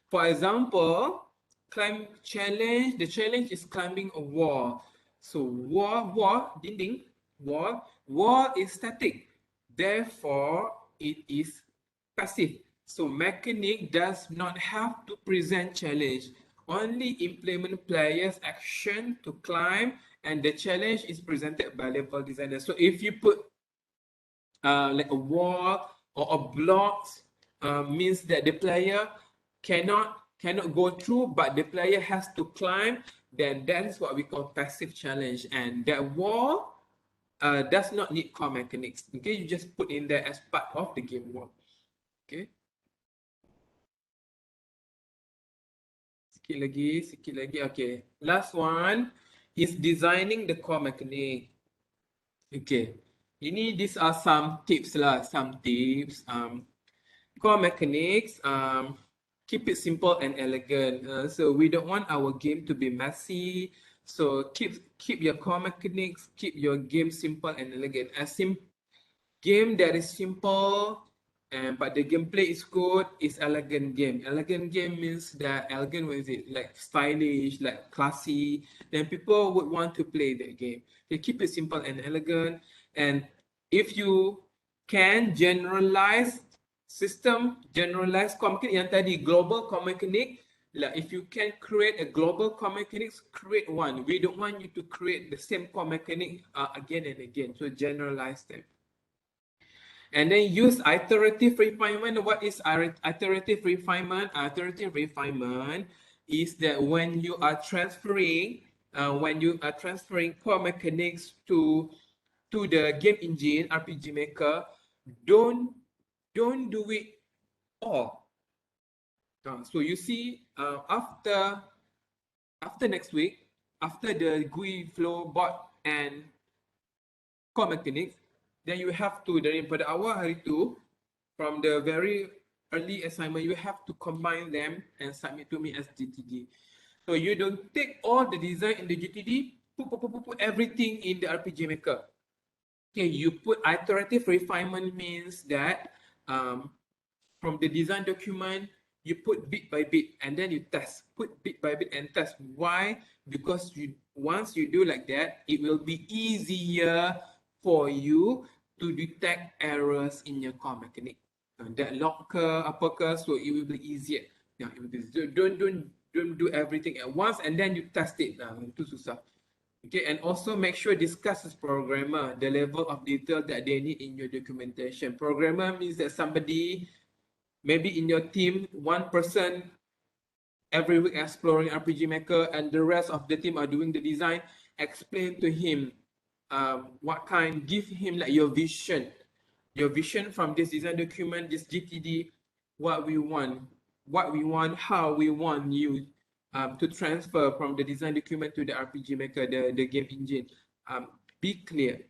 For example, climb challenge. The challenge is climbing a wall. So wall, dinding, wall is static. Therefore, it is passive. So mechanic does not have to present challenge. Only implement player's action to climb, and the challenge is presented by level designer. So if you put like a wall or a block, means that the player cannot go through, but the player has to climb, then that is what we call passive challenge. And that wall does not need core mechanics. Okay, you just put in there as part of the game wall. Okay. Sikit lagi. Okay. Last one is designing the core mechanic. Okay. These are some tips lah. Core mechanics. Keep it simple and elegant. So we don't want our game to be messy. So keep your core mechanics. Keep your game simple and elegant. Game that is simple, but the gameplay is good, is elegant game. Elegant game means that elegant, what is it? Like stylish, like classy. Then people would want to play that game. They keep it simple and elegant. And if you can generalize core mechanic yang tadi, global core mechanic, Like if you can create a global core mechanics, create one. We don't want you to create the same core mechanic again and again. So generalize them. And then use iterative refinement. What is iterative refinement? Iterative refinement is that when you are transferring core mechanics to the game engine RPG Maker, don't do it all. So you see, after next week, after the GUI flow bot and core mechanics, then you have to, daripada awal hari tu, from the very early assignment, you have to combine them and submit to me as GTD. So you don't take all the design in the GTD, put everything in the RPG Maker. Okay, you put iterative refinement means that from the design document, you put bit by bit and then you test. Put bit by bit and test. Why? Because once you do like that, it will be easier for you to detect errors in your core mechanic. That locker, apakah, so it will be easier. Yeah, it will be, don't do everything at once and then you test it. Itu susah. Okay, and also make sure discuss with programmer the level of detail that they need in your documentation. Programmer means that somebody, maybe in your team, one person every week exploring RPG Maker and the rest of the team are doing the design. Explain to him what kind, give him like your vision from this design document, this GTD, what we want, how we want you to transfer from the design document to the RPG Maker, the game engine. Be clear.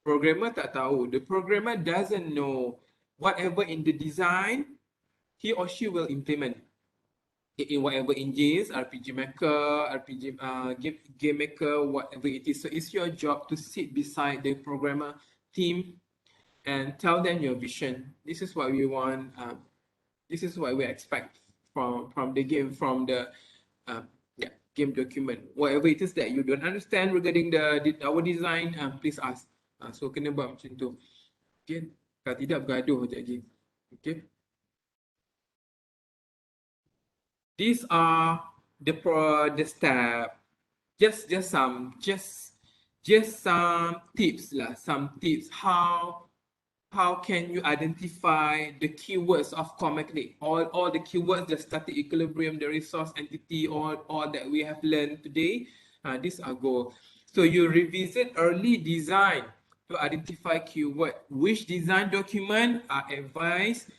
Programmer tak tahu. The programmer doesn't know whatever in the design, he or she will implement in whatever engines, RPG Maker, game Maker, whatever it is. So it's your job to sit beside the programmer team and tell them your vision. This is what we want. This is what we expect from the game, from the game document. Whatever it is that you don't understand regarding our design, please ask. So kena buat macam tu. Okay. Kalau tidak bergaduh je lagi. Okay. These are the step. Just some tips lah. Some tips how can you identify the keywords of core mechanic? All the keywords, the static equilibrium, the resource entity, all that we have learned today. These are go. So you revisit early design to identify keyword. Which design document are advised?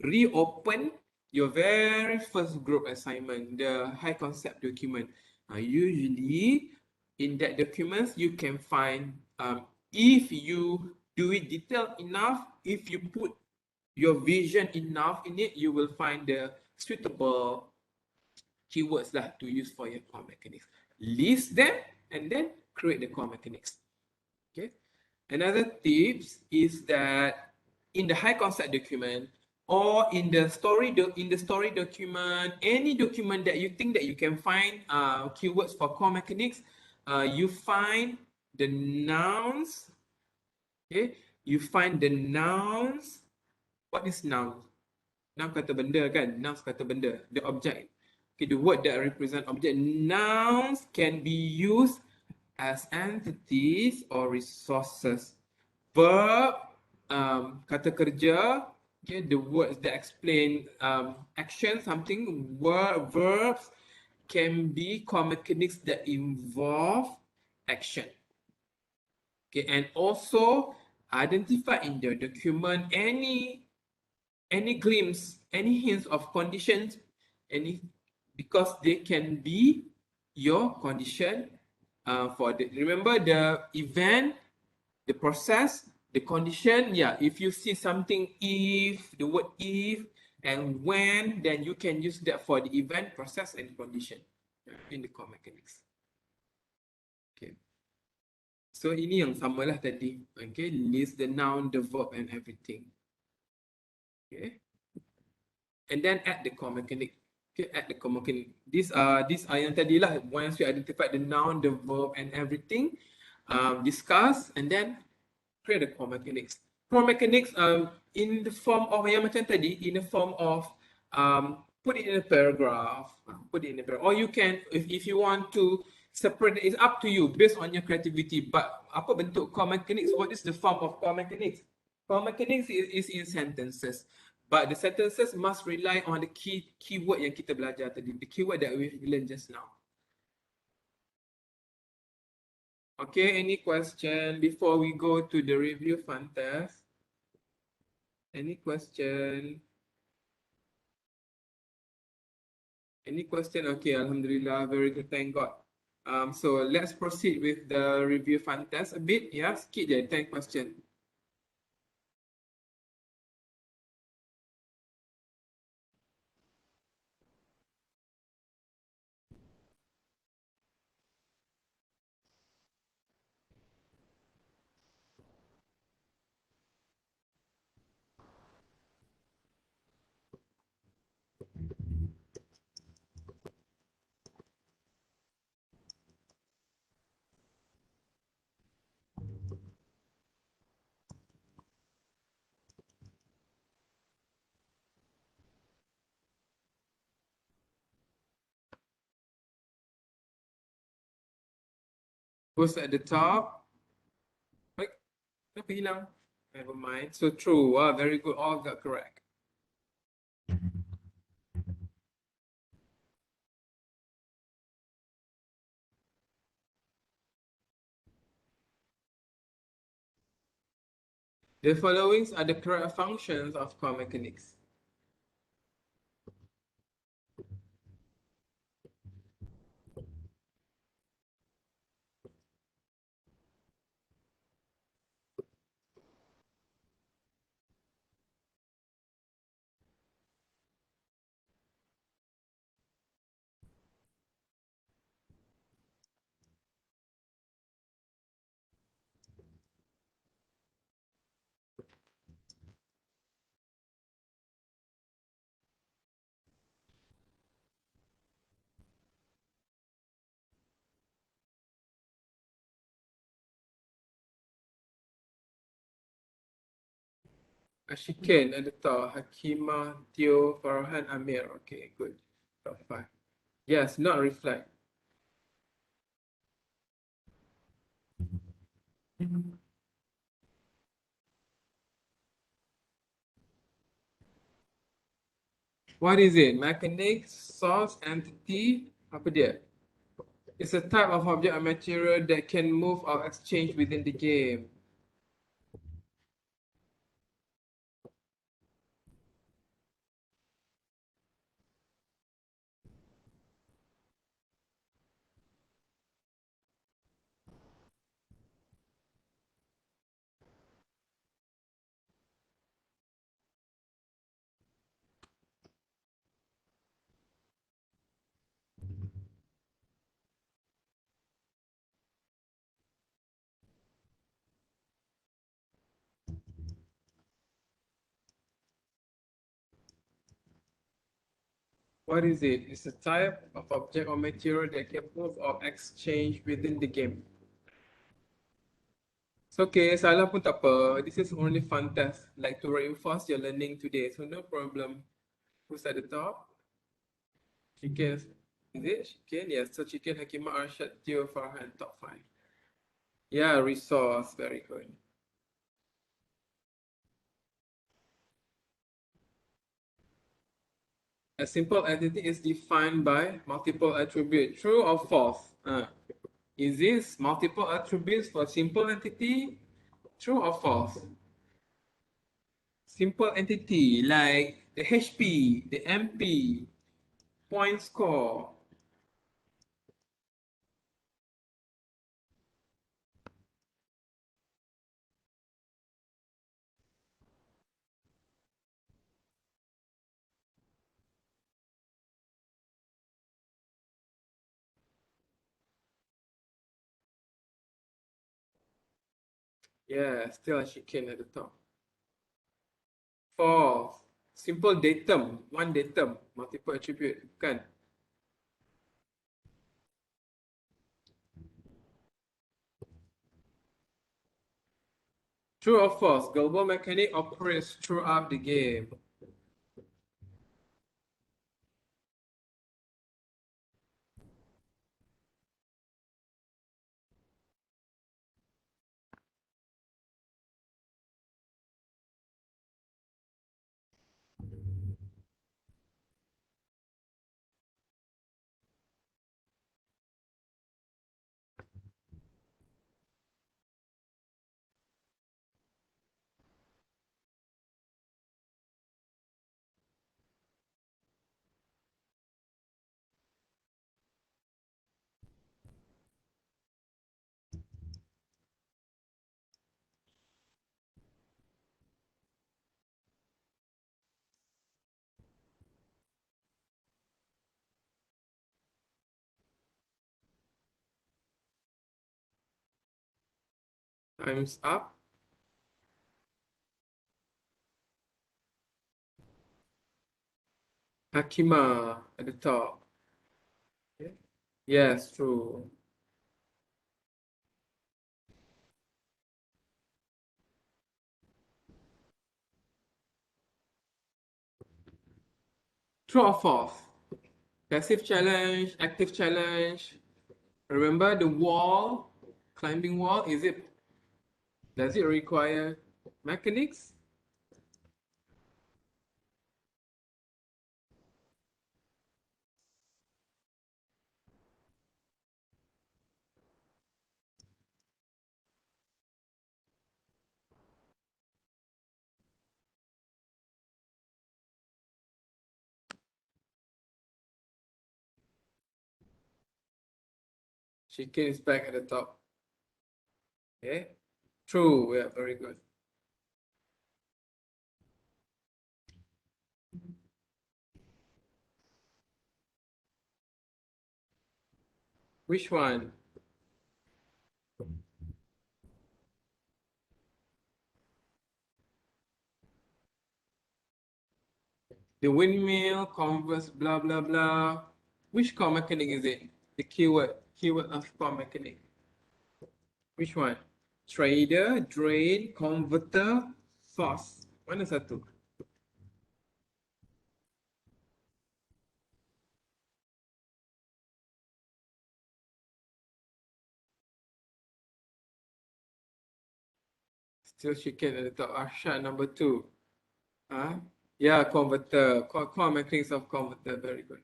Reopen your very first group assignment, the high concept document. Usually in that documents you can find, if you do it detailed enough, if you put your vision enough in it, you will find the suitable keywords lah to use for your core mechanics. List them and then create the core mechanics. Okay. Another tips is that in the high concept document or in the story document, any document that you think that you can find keywords for core mechanics, you find the nouns. Okay, you find the nouns. What is noun? Noun kata benda kan? Nouns kata benda. The object. Okay, the word that represent object. Nouns can be used as entities or resources. Verb, kata kerja. Okay, the words that explain action, something. Verbs can be core mechanics that involve action. Okay, and also identify in the document any glimpse, any hints of conditions, because they can be your condition for the, remember the event, the process, the condition. Yeah, if you see something, if, the word if and when, then you can use that for the event, process and condition in the core mechanics. Okay. So ini yang samalah tadi. Okay, list the noun, the verb and everything. Okay. And then add the core mechanic. Okay, add the core mechanic. These are yang tadi lah. Once you identify the noun, the verb and everything, discuss and then create the core mechanics. Core mechanics in the form of yang macam tadi, in the form of put it in a paragraph. Put it in a paragraph. Or you can, if you want to separate, it's up to you based on your creativity. But apa bentuk core mechanics? What is the form of core mechanics? Core mechanics is in sentences. But the sentences must rely on the keyword yang kita belajar tadi, the keyword that we learned just now. Okay, any question before we go to the review fun test? Any question? Any question? Okay, Alhamdulillah, very good, thank God. So let's proceed with the review fun test a bit. Yeah, sikit je, 10 question. Who's at the top? Wait, kenapa hilang? Never mind. So true. Wow, very good. All got correct. The followings are the correct functions of core mechanics. Ashikin at the top. Hakima, Tio, Farhan, Amir. Okay, good. Top 5. Yes, not reflect. What is it? Mechanics, source, entity, apa dia? It's a type of object or material that can move or exchange within the game. What is it? It's a type of object or material that can move or exchange within the game. It's okay, salah pun tak apa. This is only fun test, like to reinforce your learning today. So no problem. Who's at the top? Chicken. Is it Chicken? Yes. So Chicken, Hakima, Arshad, Tio, Farhan, top 5. Yeah, resource. Very good. A simple entity is defined by multiple attributes. True or false? Is this multiple attributes for simple entity? True or false? Simple entity like the HP, the MP, point score. Yeah, still a chicken at the top. False. Simple datum, one datum, multiple attribute, bukan? True or false? Global mechanic operates throughout the game. Time's up. Hakima at the top. Okay. Yes, true. True or false? Passive challenge, active challenge. Remember the wall, climbing wall, does it require mechanics? Chicken is back at the top. Okay. True, yeah, very good. Which one? The windmill, converse, blah, blah, blah. Which core mechanic is it? The keyword of core mechanic. Which one? Trader, drain, converter, source. Mana satu? Still chicken at the top. Arsha, number 2. Huh? Yeah, converter. Core mechanics of converter. Very good.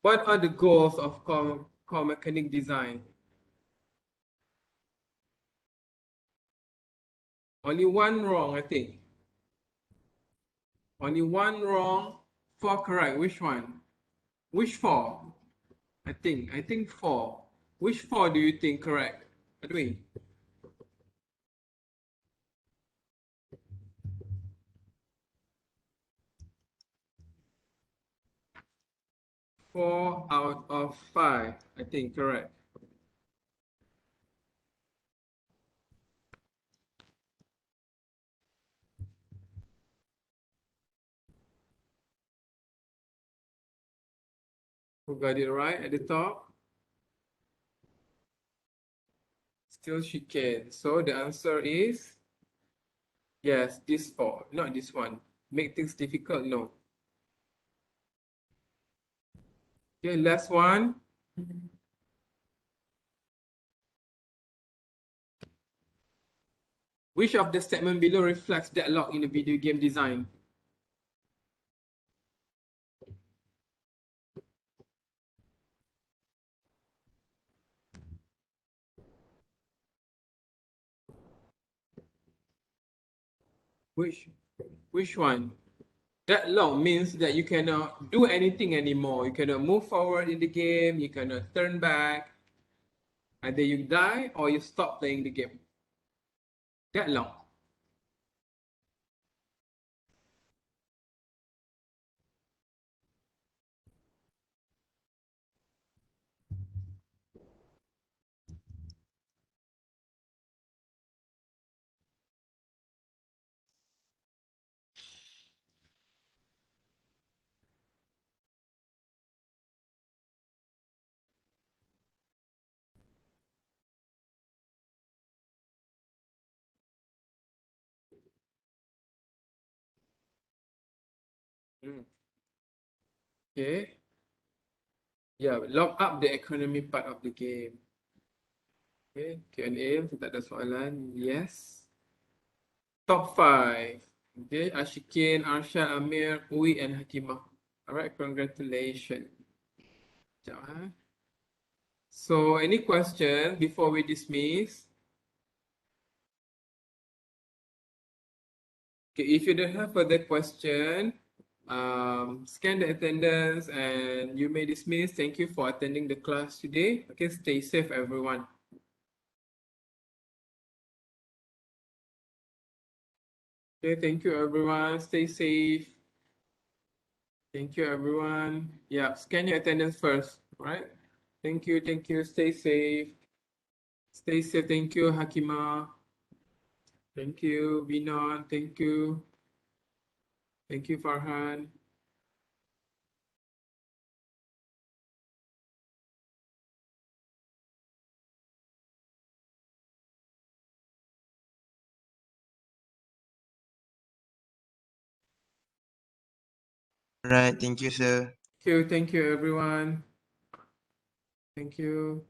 What are the goals of core mechanic design? Only one wrong, I think. Only one wrong, 4 correct. Which one? Which 4? I think 4. Which 4 do you think correct? Edwin? 4 out of 5. I think correct. Who got it right at the top? Still she can. So the answer is yes, this 4, not this one. Make things difficult, no. Okay, last one. Which of the statement below reflects deadlock in the video game design? Which which one? Deadlock means that you cannot do anything anymore. You cannot move forward in the game. You cannot turn back. Either you die or you stop playing the game. Deadlock. Mm. Okay. Yeah, lock up the economy part of the game. Okay, Q&A, tak ada soalan. Yes. Top 5. Okay, Ashikin, Arshad, Amir, Uwi, and Hakimah. All right, congratulations. Sekejap, eh. So, any question before we dismiss? Okay, if you don't have further question, scan the attendance and you may dismiss. Thank you for attending the class today. Okay, stay safe, everyone. Okay, thank you, everyone. Stay safe. Thank you, everyone. Yeah, scan your attendance first, right? Thank you, thank you. Stay safe. Stay safe. Thank you, Hakima. Thank you, Vinon. Thank you. Thank you, Farhan. Right, thank you, sir. Thank you, everyone. Thank you.